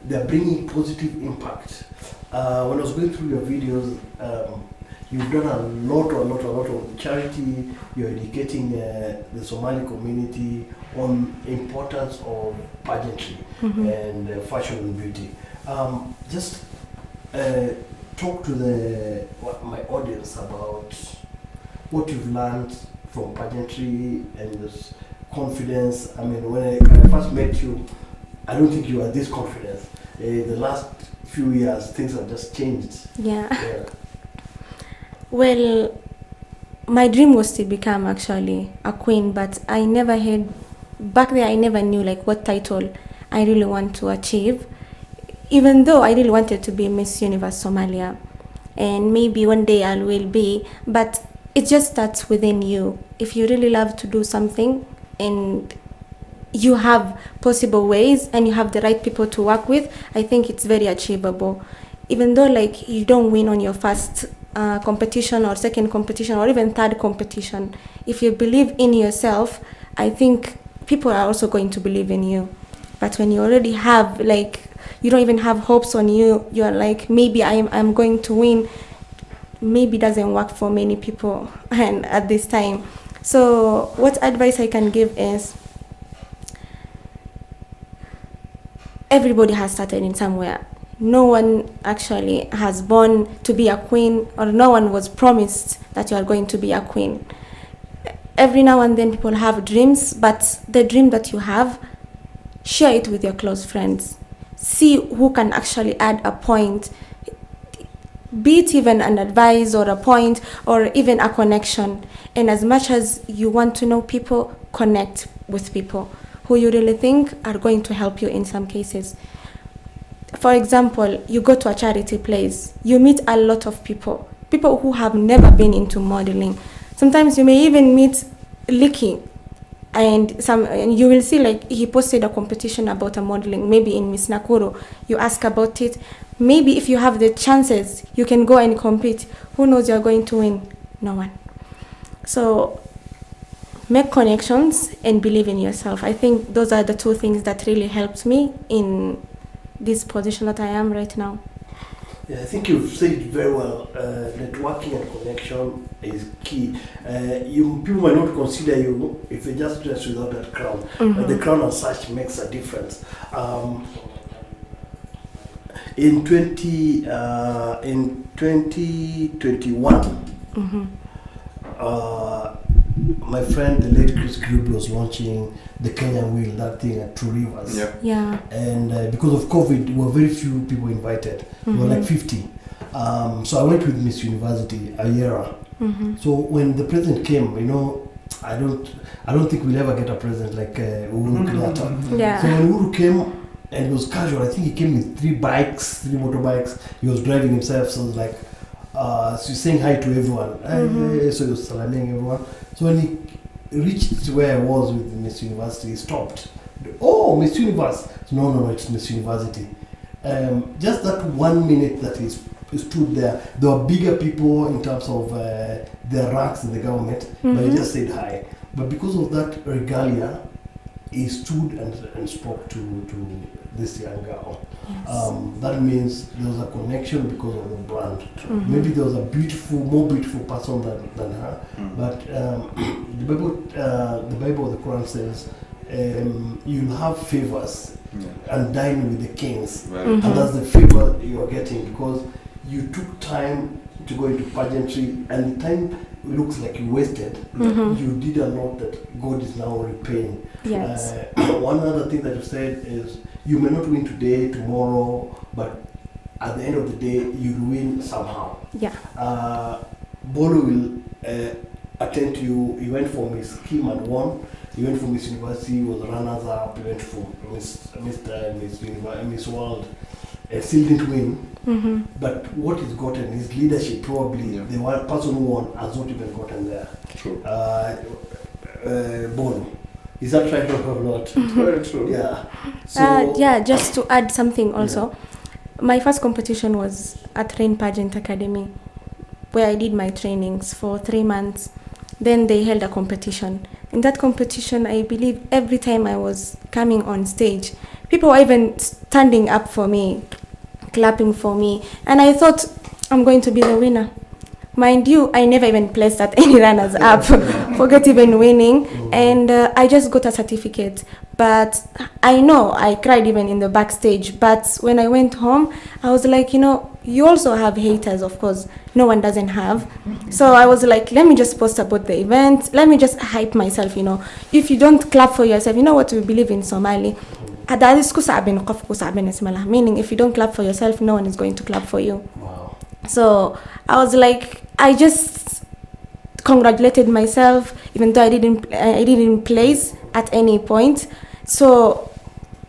they're bringing positive impact. When I was going through your videos, you've done a lot of charity. You're educating the Somali community on importance of pageantry and fashion and beauty. Just talk to my audience about what you've learned from pageantry and this confidence. I mean, when I first met you, I don't think you were this confident. The last few years, things have just changed. Yeah. Well, my dream was to become actually a queen, but I never had, back there I never knew like what title I really want to achieve, even though I really wanted to be Miss Universe Somalia, and maybe one day I will be, but it just starts within you. If you really love to do something and you have possible ways and you have the right people to work with, I think it's very achievable. Even though like you don't win on your first competition or second competition or even third competition, if you believe in yourself, I think people are also going to believe in you. But when you already have like, you don't even have hopes on you, you're like, maybe I'm going to win, maybe doesn't work for many people and at this time. So what advice I can give is, everybody has started in somewhere. No one actually has born to be a queen, or no one was promised that you are going to be a queen. Every now and then people have dreams, but the dream that you have, share it with your close friends. See who can actually add a point, be it even an advice or a point or even a connection. And as much as you want to know people, connect with people who you really think are going to help you in some cases. For example, you go to a charity place, you meet a lot of people who have never been into modeling. Sometimes you may even meet Licky, and you will see like he posted a competition about a modeling, maybe in Miss Nakuru. You ask about it. Maybe if you have the chances, you can go and compete. Who knows you're going to win? No one. So make connections and believe in yourself. I think those are the two things that really helped me in this position that I am right now. Yeah, I think you've said it very well. Networking and connection is key. People might not consider you if you just dress without that crown. But the crown as such makes a difference. In 2021, my friend, the late Chris Gruby, was launching the Kenyan Wheel, that thing at Two Rivers. Yeah. And because of COVID, there were very few people invited. There were like 50. So I went with Miss University, Ayera. So when the president came, you know, I don't think we'll ever get a president like Uhuru Kenyatta. Yeah. So when Uhuru came, and it was casual, I think he came with 3 motorbikes. He was driving himself, so it was like, so he's saying hi to everyone. So he was salaming everyone. So when he reached where I was with Miss University, he stopped. Oh, Miss Universe. No, it's Miss University. Just that 1 minute that he stood there, there were bigger people in terms of their ranks in the government, but he just said hi. But because of that regalia, he stood and spoke to this young girl. Yes. That means there was a connection because of the brand. Maybe there was a more beautiful person than her. But the Bible, the Quran says, you'll have favors and dine with the kings. And that's the favor you are getting because you took time to go into pageantry, and the time looks like you wasted. You did a lot that God is now repaying. Yes. One other thing that you said is you may not win today, tomorrow, but at the end of the day, you'll win somehow. Yeah. Bolo will attend to you. He went for Miss Kim and won. He went for Miss University, was runners up. He went for Miss World. Still didn't win. But what he's gotten, his leadership, probably the one person who won has not even gotten there. True. Bolo. Is that right or not? Very true. Yeah. So, just to add something also. My first competition was at Rain Pageant Academy, where I did my trainings for 3 months. Then they held a competition. In that competition, I believe every time I was coming on stage, people were even standing up for me, clapping for me. And I thought, I'm going to be the winner. Mind you, I never even placed at any runners up, forget even winning. And I just got a certificate. But I know I cried even in the backstage. But when I went home, I was like, you know, you also have haters, of course. No one doesn't have. So I was like, let me just post about the event. Let me just hype myself, you know. If you don't clap for yourself, you know what we believe in Somali. Meaning, if you don't clap for yourself, no one is going to clap for you. wow. So I was like, I just congratulated myself, even though I didn't place at any point. So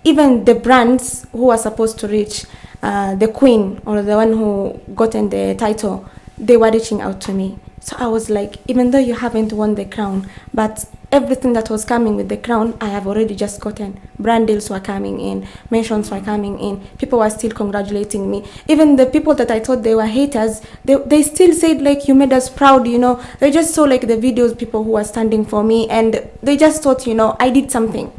even the brands who are supposed to reach the queen or the one who gotten the title, they were reaching out to me. So I was like, even though you haven't won the crown, but everything that was coming with the crown, I have already just gotten. Brand deals were coming in, mentions were coming in, people were still congratulating me. Even the people that I thought they were haters, they still said, like, you made us proud, you know. They just saw, like, the videos, people who were standing for me, and they just thought, you know, I did something.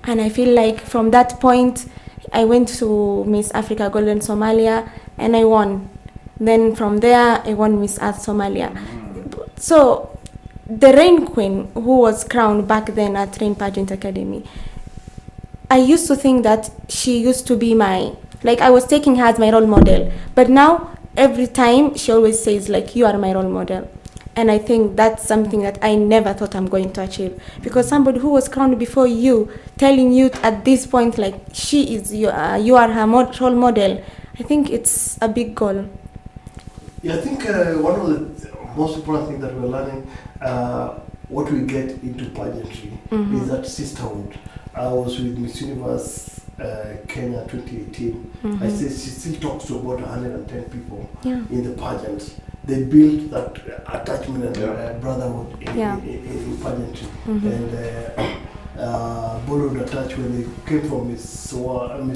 And I feel like from that point, I went to Miss Africa Golden Somalia, and I won. Then from there, I won Miss Earth Somalia. So the Rain Queen, who was crowned back then at Rain Pageant Academy, I used to think that she used to be I was taking her as my role model. But now, every time, she always says, like, you are my role model. And I think that's something that I never thought I'm going to achieve. Because somebody who was crowned before you, telling you at this point, like, she is, you are her role model, I think it's a big goal. Yeah, I think one of the most important things that we're learning, what we get into pageantry, is that sisterhood. I was with Miss Universe Kenya 2018. I say she still talks to about 110 people in the pageant. They built that attachment and brotherhood in pageantry. And Bolo would attach when they came from Mr. and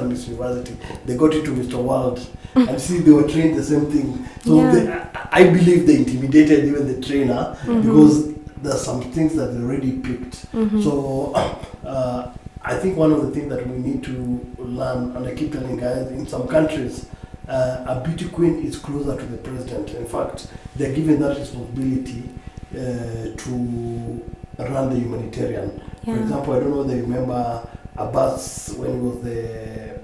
Miss University. They got into Mr. World. And see, they were trained the same thing. So I believe they intimidated even the trainer because there's some things that they already picked. Mhm. So I think one of the things that we need to learn, and I keep telling guys, in some countries, a beauty queen is closer to the president. In fact, they're given that responsibility to run the humanitarian. Yeah. For example, I don't know if they remember Abbas when he was the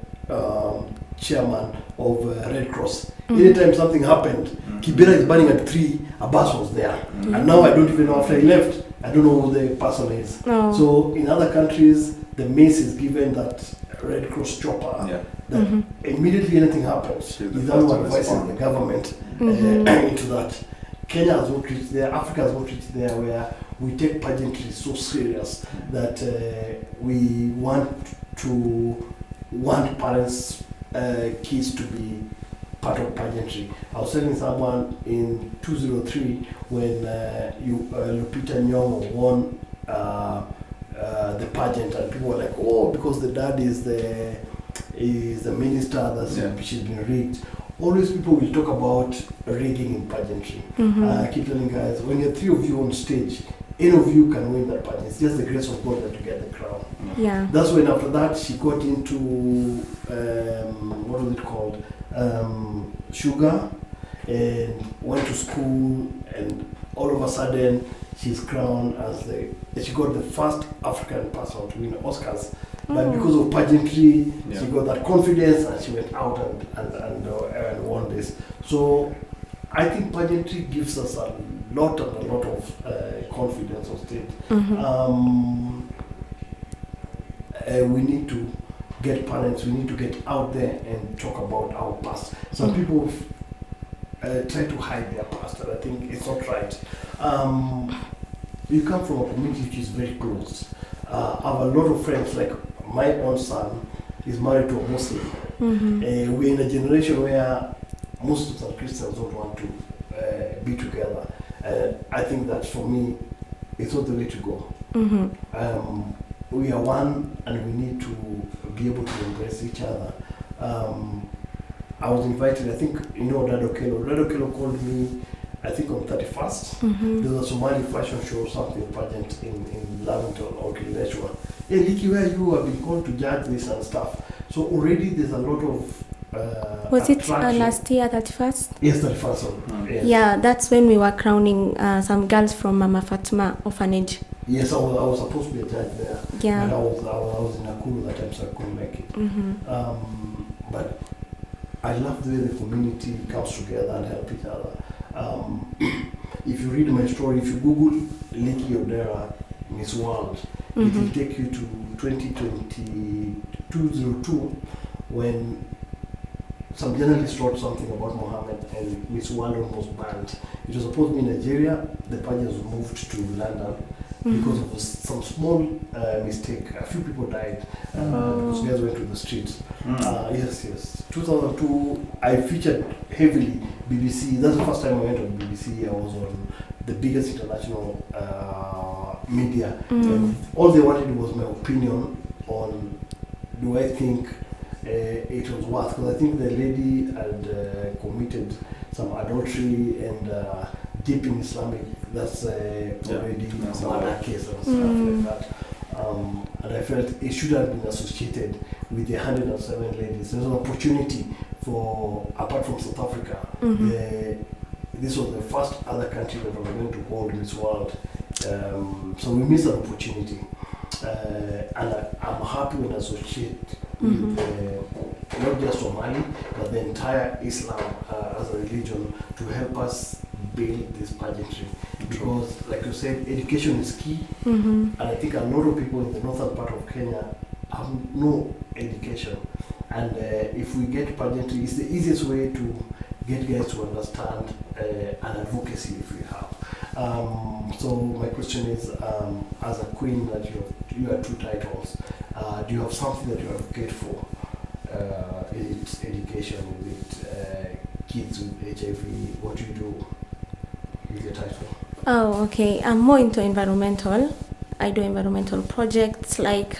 chairman of Red Cross. Anytime something happened, Kibera is burning at 3, Abbas was there. And now I don't even know, after he left, I don't know who the person is. Oh. So in other countries, the mace is given that Red Cross chopper. Yeah. That immediately anything happens, She's the is first to advising respond. the government into that. Kenya has not reached there, Africa has not reached there, where we take pageantry so serious that we want parents' kids to be part of pageantry. I was telling someone in 2003 when Lupita Nyong'o won the pageant, and people were like, oh, because the dad is the minister, that's she's been rigged. Always people will talk about rigging in pageantry. I keep telling guys, when you're 3 of you on stage, any of you can win that pageant. It's just the grace of God that you get the crown. Yeah. That's when after that she got into what was it called? Sugar, and went to school, and all of a sudden she's crowned as she got the first African person to win Oscars. But because of pageantry, she got that confidence, and she went out and won this. So I think pageantry gives us a lot of confidence on stage. We need to get parents, we need to get out there and talk about our past. Some people try to hide their past, and I think it's not right. You come from a community which is very close. I have a lot of friends, like my own son is married to a Muslim. We're in a generation where Muslims and Christians don't want to be together. I think that for me, it's not the way to go. We are one, and we need to be able to embrace each other. I was invited, I think, Dado Kelo called me, I think on 31st. There was a Somali fashion show, something pageant in Lavington or Kilneshwa. Hey, Liki, where you have been called to judge this and stuff. So already there's a lot of was it attraction. last year, 31st? Yes, 31st. Yes. Yeah, that's when we were crowning some girls from Mama Fatima orphanage. Yes, I was supposed to be a judge there. Yeah. But I was in Nakuru that time, so I couldn't make it. But I love the way the community comes together and help each other. If you read my story, if you Google Liki Odera Miss World, it will take you to 2002 when some journalist wrote something about Mohammed and Miss World almost banned. It was supposed to be in Nigeria. The pageant was moved to London because of some small mistake. A few people died because guys went to the streets. Yes. 2002, I featured heavily BBC. That's the first time I went on BBC. I was on the biggest international media. And all they wanted was my opinion on, do I think it was worth, because I think the lady had committed some adultery and deep in Islamic, that's already a murder case and stuff like that. And I felt it should have been associated with the 107 ladies. There's an opportunity for, apart from South Africa, this was the first other country that was going to hold Miss World. So we missed an opportunity. And I'm happy when I associate with not just Somali, but the entire Islam as a religion to help us build this pageantry. Because, like you said, education is key. And I think a lot of people in the northern part of Kenya have no education. And if we get pageantry, it's the easiest way to get guys to understand an advocacy if we have. So my question is, as a queen that you have 2 titles, do you have something that you advocate for? It's education, with kids with HIV, what do you do with your title? Oh, okay. I'm more into environmental. I do environmental projects like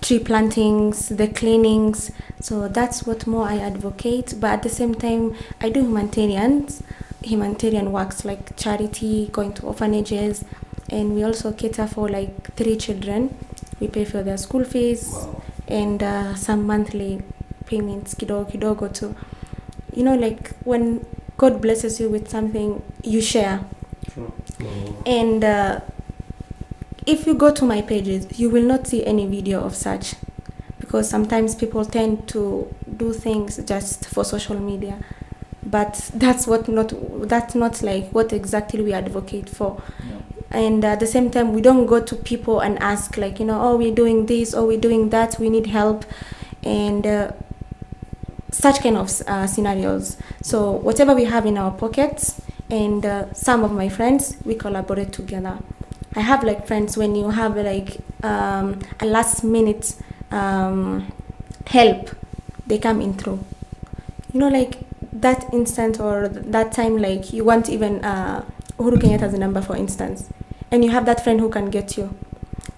tree plantings, the cleanings. So that's what more I advocate. But at the same time, I do humanitarians. humanitarian works like charity, going to orphanages, and we also cater for like 3 children. We pay for their school fees. Wow. And some monthly payments, kidogo too. You know, like when God blesses you with something, you share. Sure. And if you go to my pages, you will not see any video of such, because sometimes people tend to do things just for social media, but that's not like what exactly we advocate for. Yeah. And at the same time, we don't go to people and ask like, you know, oh, we're doing this or we're doing that, we need help, and such kind of scenarios. So whatever we have in our pockets, and some of my friends, we collaborate together. I have like friends, when you have like a last minute help, they come in through. You know, like that instant or that time, like you want even Uhuru Kenyatta's number, for instance, and you have that friend who can get you.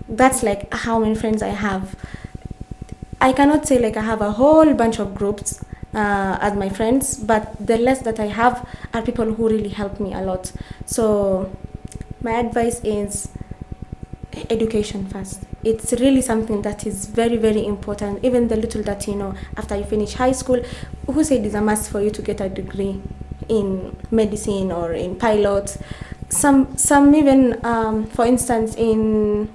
That's like how many friends I have. I cannot say like I have a whole bunch of groups as my friends, but the less that I have are people who really help me a lot. So my advice is education first. It's really something that is very, very important. Even the little that you know after you finish high school, who said it's a must for you to get a degree in medicine or in pilot? Some even, for instance, in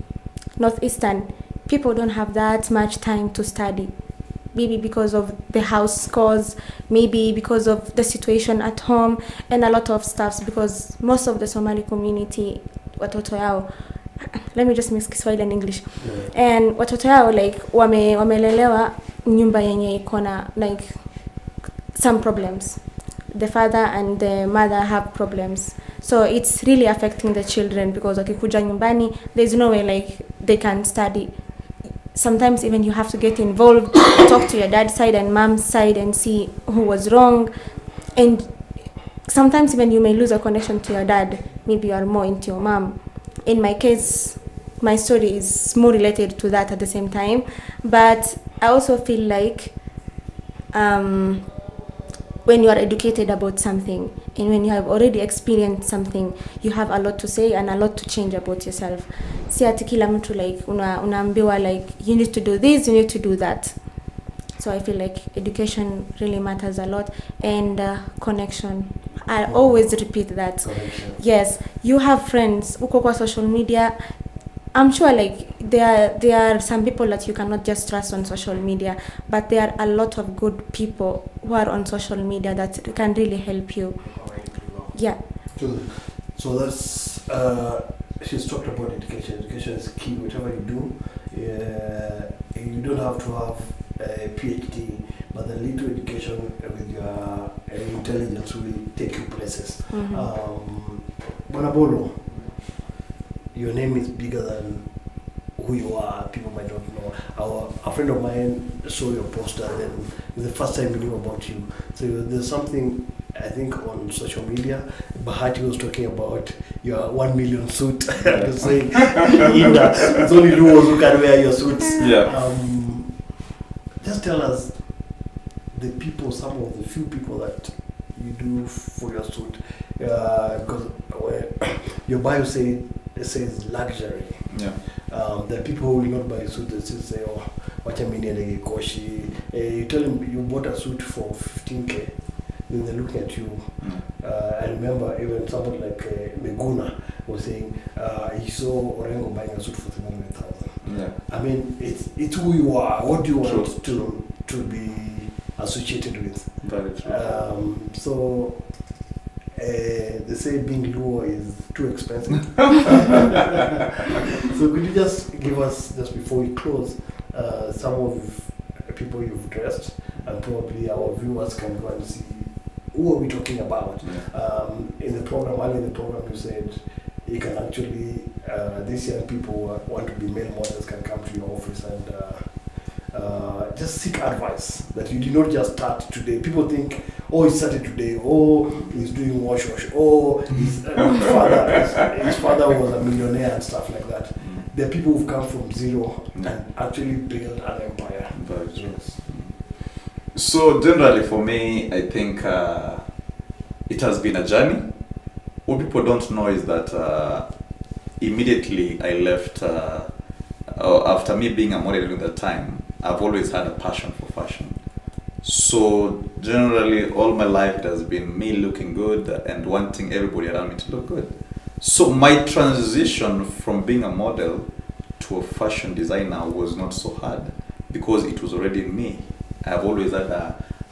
Northeastern, people don't have that much time to study. Maybe because of the house scores, maybe because of the situation at home, and a lot of stuffs, because most of the Somali community, watoto yao, let me just mix Kiswahili and English. Yeah. And watoto yao like wamelelewa nyumba yenye ikona like some problems. The father and the mother have problems, so it's really affecting the children, because wakikuja nyumbani, there's no way like they can study. Sometimes even you have to get involved, talk to your dad's side and mom's side and see who was wrong. And sometimes even you may lose a connection to your dad. Maybe you are more into your mom. In my case, my story is more related to that at the same time. But I also feel like when you are educated about something and when you have already experienced something, you have a lot to say and a lot to change about yourself. Si ati kila mtu like unaambiwa like you need to do this, you need to do that. So I feel like education really matters a lot, and connection. I always repeat that. Connection. Yes, you have friends uko kwa social media. I'm sure like there are some people that you cannot just trust on social media, but there are a lot of good people who are on social media that can really help you. Yeah. So that's she's talked about education. Education is key. Whatever you do, you don't have to have a PhD, but the little education with your intelligence will take you places. Bonabolo, your name is bigger than who you are. People might not know. A friend of mine saw your poster, and the first time he knew about you. So there's something, I think, on social media. Bahati was talking about your 1 million suit. Saying it's only Luos who can wear your suits. Yeah. Just tell us some of the few people that you do for your suit. Because your bio says luxury. Yeah. There are people who will not buy a suit that say, oh, what I mean, you tell them you bought a suit for 15K, then they're looking at you. I remember even somebody like Meguna was saying he saw Orengo buying a suit for 300,000. Yeah. I mean, it's who you are. What do you want to be associated with? Very true. So they say being Luo is too expensive. So could you just give us, just before we close, some of the people you've dressed, and probably our viewers can go and see who are we talking about. In the program, earlier in the program, you said you can actually, these young people who want to be male models can come to your office and just seek advice, that you did not just start today. People think, oh, he started today, oh, he's doing wash, oh, his father was a millionaire and stuff like that. There are people who've come from zero and actually built an empire. Very true. So generally for me, I think it has been a journey. What people don't know is that immediately I left, after me being a model at the time, I've always had a passion for fashion. So generally all my life it has been me looking good and wanting everybody around me to look good. So my transition from being a model to a fashion designer was not so hard because it was already in me. I've always had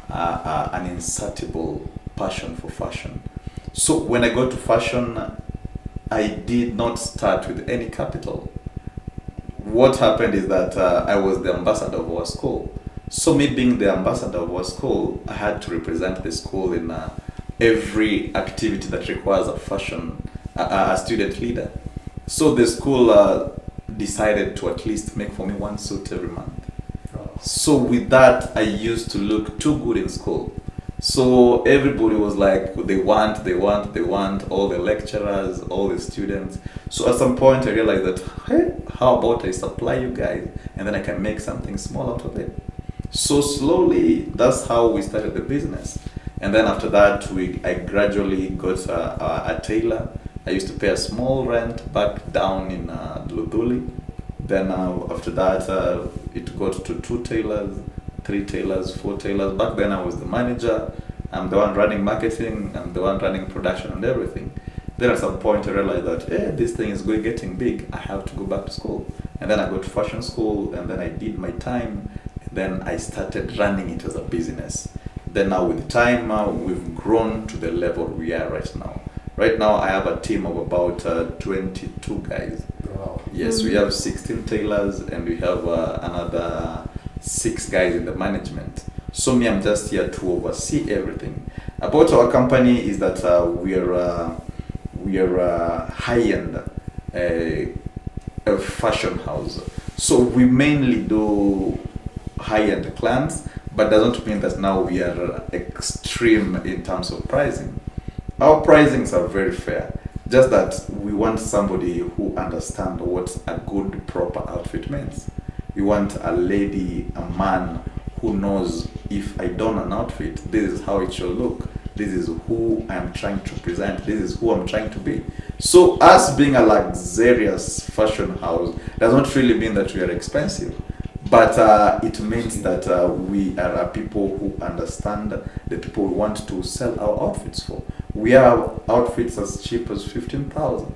an insatiable passion for fashion. So when I got to fashion, I did not start with any capital. What happened is that I was the ambassador of our school. So me being the ambassador of our school, I had to represent the school in every activity that requires a fashion, a student leader. So the school decided to at least make for me one suit every month. So with that, I used to look too good in school. So everybody was like, they want, all the lecturers, all the students. So at some point I realized that, hey, how about I supply you guys and then I can make something small out of it. So slowly, that's how we started the business. And then after that, I gradually got a tailor. I used to pay a small rent back down in Luduli. Then after that, it got to 2 tailors, 3 tailors, 4 tailors. Back then I was the manager. I'm the one running marketing. I'm the one running production and everything. Then at some point I realized that, hey, this thing is getting big. I have to go back to school. And then I go to fashion school and then I did my time. Then I started running it as a business. Then now with time, we've grown to the level we are right now. Right now I have a team of about 22 guys. Wow. Yes, we have 16 tailors and we have another 6 guys in the management. So me, I'm just here to oversee everything. About our company is that we are high-end a fashion house. So we mainly do high-end clients, but doesn't mean that now we are extreme in terms of pricing. Our pricings are very fair, just that we want somebody who understands what a good proper outfit means. We want a lady, a man who knows if I don an outfit, this is how it should look. This is who I'm trying to present. This is who I'm trying to be. So us being a luxurious fashion house does not really mean that we are expensive. But it means that we are people who understand the people we want to sell our outfits for. We have outfits as cheap as 15,000.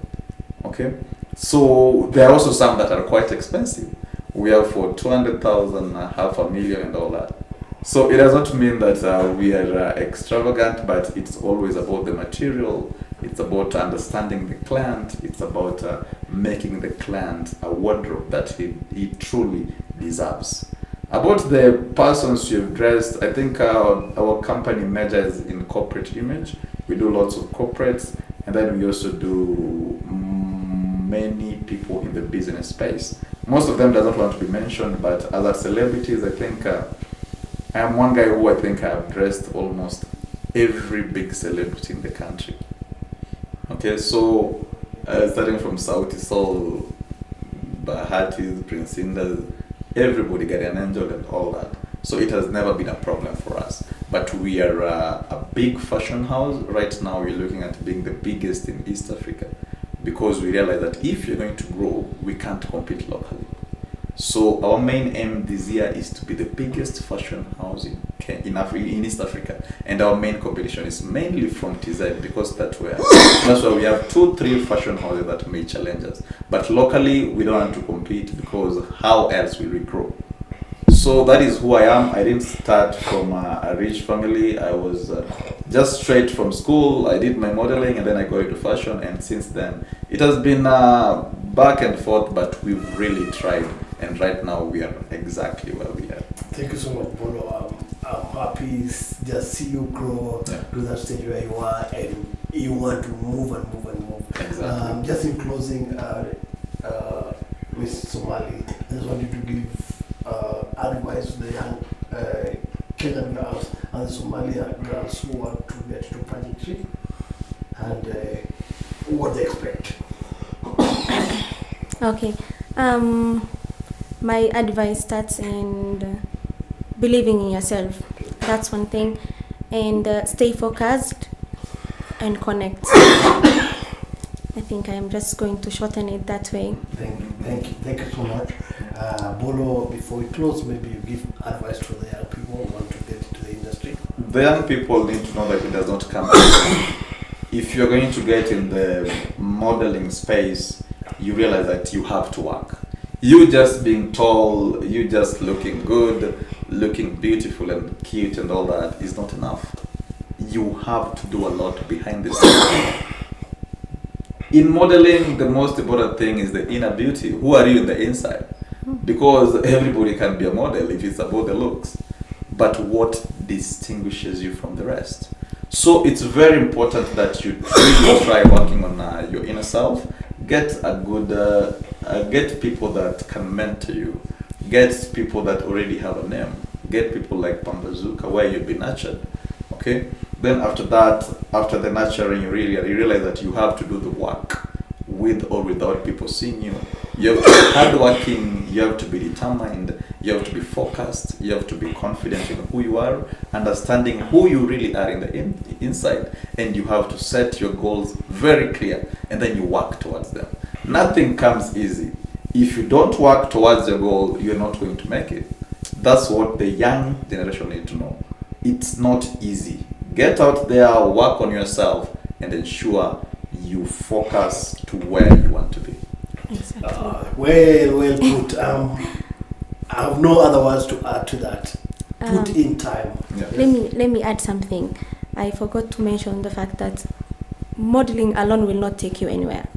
Okay, so there are also some that are quite expensive. We have for 200,000, $500,000 and all that. So it does not mean that we are extravagant, but it's always about the material. It's about understanding the client. It's about making the client a wardrobe that he truly deserves. About the persons you've dressed, I think our company measures in corporate image. We do lots of corporates, and then we also do many people in the business space. Most of them doesn't want to be mentioned, but other celebrities, I think I am one guy who I think I have dressed almost every big celebrity in the country. Okay, so starting from Sauti Sol, Bahati, Prince Indah, everybody, Guardian Angel and all that. So it has never been a problem for us. But we are a big fashion house. Right now we're looking at being the biggest in East Africa, because we realize that if you're going to grow, we can't compete locally. So our main aim this year is to be the biggest fashion house in East Africa, and our main competition is mainly from TZ, because that's where we have 2-3 fashion houses that may challenge us. But locally, we don't want to compete, because how else will we grow? So that is who I am. I didn't start from a rich family. I was just straight from school. I did my modeling and then I got into fashion, and since then it has been back and forth, but we've really tried, and right now we are exactly where we are. Thank you so much, Bolo. I'm happy just see you grow to that stage where you are, and you want to move and move and move. Exactly. Just in closing, Miss Somali, I just want you to give advice to the young Kenyan girls and the Somali girls who want to get to Pageantry, and what they expect. Okay. My advice starts in believing in yourself. That's one thing. And stay focused. and connect. I think I am just going to shorten it that way. Thank you so much. Bolo, before we close, maybe you give advice to the young people who want to get into the industry. The young people need to know that it does not come easy. If you're going to get in the modeling space, you realize that you have to work. You just being tall, you just looking good, looking beautiful and cute and all that is not enough. You have to do a lot behind the scenes. In modeling, the most important thing is the inner beauty. Who are you in the inside? Because everybody can be a model if it's about the looks. But what distinguishes you from the rest? So it's very important that you really try working on your inner self. Get a good, get people that can mentor you. Get people that already have a name. Get people like Pambazuka, where you've been nurtured. Okay? Then after that, after the nurturing, you realize that you have to do the work with or without people seeing you. You have to be hardworking, you have to be determined, you have to be focused, you have to be confident in who you are, understanding who you really are in the inside, and you have to set your goals very clear, and then you work towards them. Nothing comes easy. If you don't work towards your goal, you're not going to make it. That's what the young generation need to know. It's not easy. Get out there, work on yourself, and ensure you focus to where you want to be. Exactly. Well put. I have no other words to add to that. Put in time. Yeah. Let me add something. I forgot to mention the fact that modeling alone will not take you anywhere.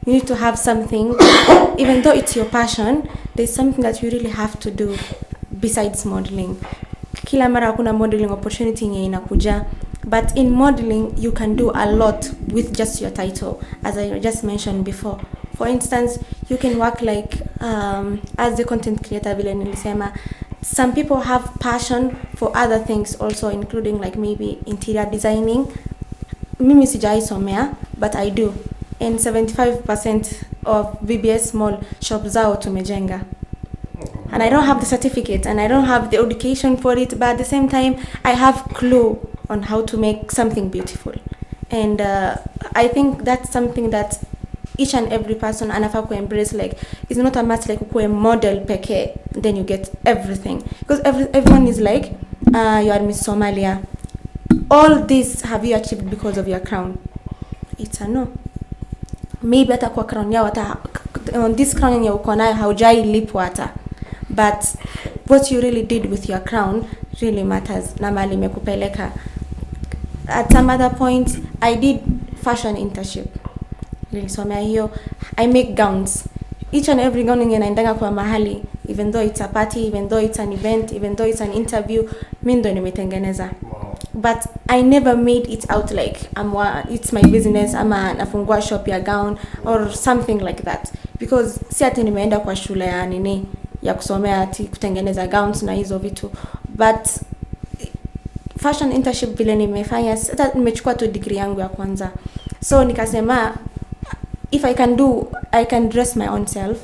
You need to have something, even though it's your passion, there's something that you really have to do besides modeling. Kila mara kuna modeling opportunity yenye inakuja, but in modeling you can do a lot with just your title, as I just mentioned before. For instance, you can work like as the content creator vile nilisema. Some people have passion for other things also, including like maybe interior designing. Mimi sijaisomea, but I do. And 75% of VBS mall shop zao tumejenga. And I don't have the certificate and I don't have the education for it, but at the same time, I have clue on how to make something beautiful. And I think that's something that each and every person anafaa ku embrace. Like, it's not a must like ukue model peke, then you get everything. Because everyone is like, you are Miss Somalia. All this have you achieved because of your crown? It's a no. Maybe hata kwa crown yao hata on this crown yenye uko nayo haujai lipwa hata. But what you really did with your crown really matters. Na mali imekupeleka. At some other point, I did fashion internship. Nilisomea hiyo. I make gowns. Each and every gown yenye naendanga kwa mahali, even though it's a party, even though it's an event, even though it's an interview, mimi ndo nimetengeneza. But I never made it out like it's my business, ama nafungua shop ya gown or something like that. Because si ati nimeenda kwa shule ya nini ya kusomea ati kutengeneza gowns na hizo vitu. But fashion internship vile nimefanya, hata nimechukua tu degree yangu ya kwanza. So nikasema if I can dress my own self,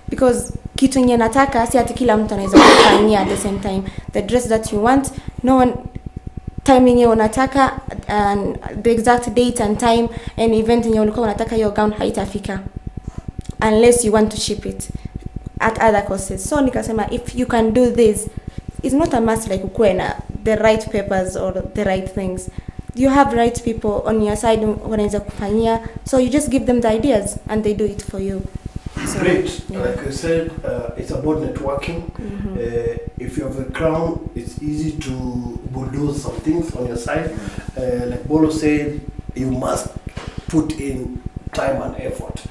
because kitu yenye nataka si ati kila mtu anaweza kufanyia at the same time. The dress that you want, no one time yenye unataka and the exact date and time and event yenye ulikuwa unataka hiyo gown haitafika unless you want to ship it at other costs. So nikasema if you can do this, it's not a must like ukue na the right papers or the right things. You have right people on your side wanaweza kufanyia, so you just give them the ideas and they do it for you. So, great. yeah. Like I said, it's about networking. If you have a crown, it's easy to bulldoze some things on your side. Like Bolo said, you must put in time and effort.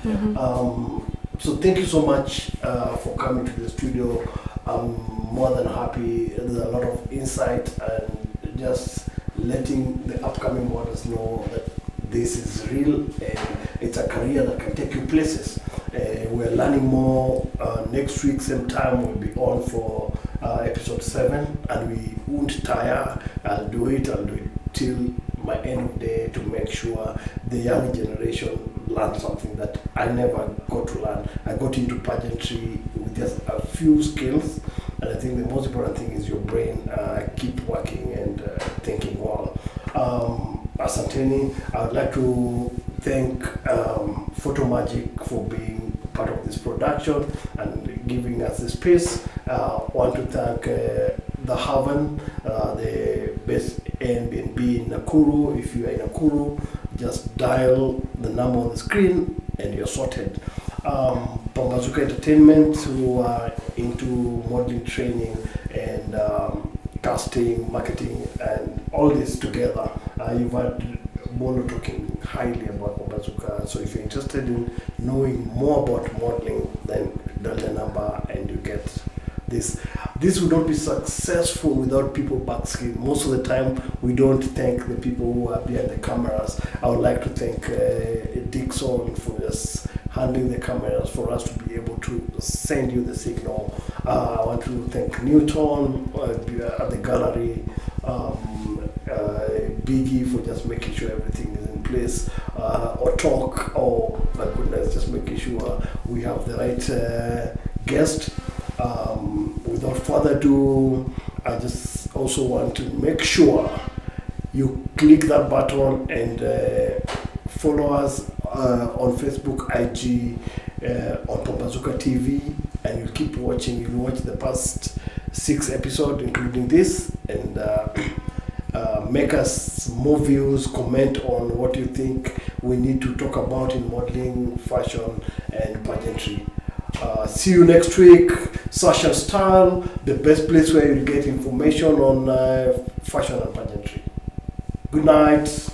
So thank you so much for coming to the studio. I'm more than happy. There's a lot of insight and just letting the upcoming models know that this is real and it's a career that can take you places. We're learning more. Next week, same time, we'll be on for episode 7, and we won't tire. I'll do it till my end of the day to make sure the young generation learn something that I never got to learn. I got into pageantry with just a few skills, and I think the most important thing is your brain keep working and thinking well. Asanteni. I would like to thank Photo Magic for being part of this production and giving us the space. I want to thank the Haven, the best Airbnb in Nakuru. If you are in Nakuru, just dial the number on the screen and you're sorted. Pambazuka Entertainment, who are into modeling training and casting, marketing, and all this together. You've had Bono talking highly about Pambazuka. So if you're interested in knowing more about modeling, then dial the number and you get this. This would not be successful without people backscreen. Most of the time, we don't thank the people who are behind the cameras. I would like to thank Dixon for just handling the cameras for us to be able to send you the signal. I want to thank Newton at the gallery, Biggie for just making sure everything is in place, or Talk, oh my goodness, just making sure we have the right guest. Without further ado, I just also want to make sure you click that button and follow us on Facebook, IG, on Pambazuka TV, and you'll keep watching. You'll watch the past 6 episodes, including this, and make us more views, comment on what you think we need to talk about in modeling, fashion, and pageantry. See you next week. Sash Style, the best place where you get information on fashion and pageantry. Good night.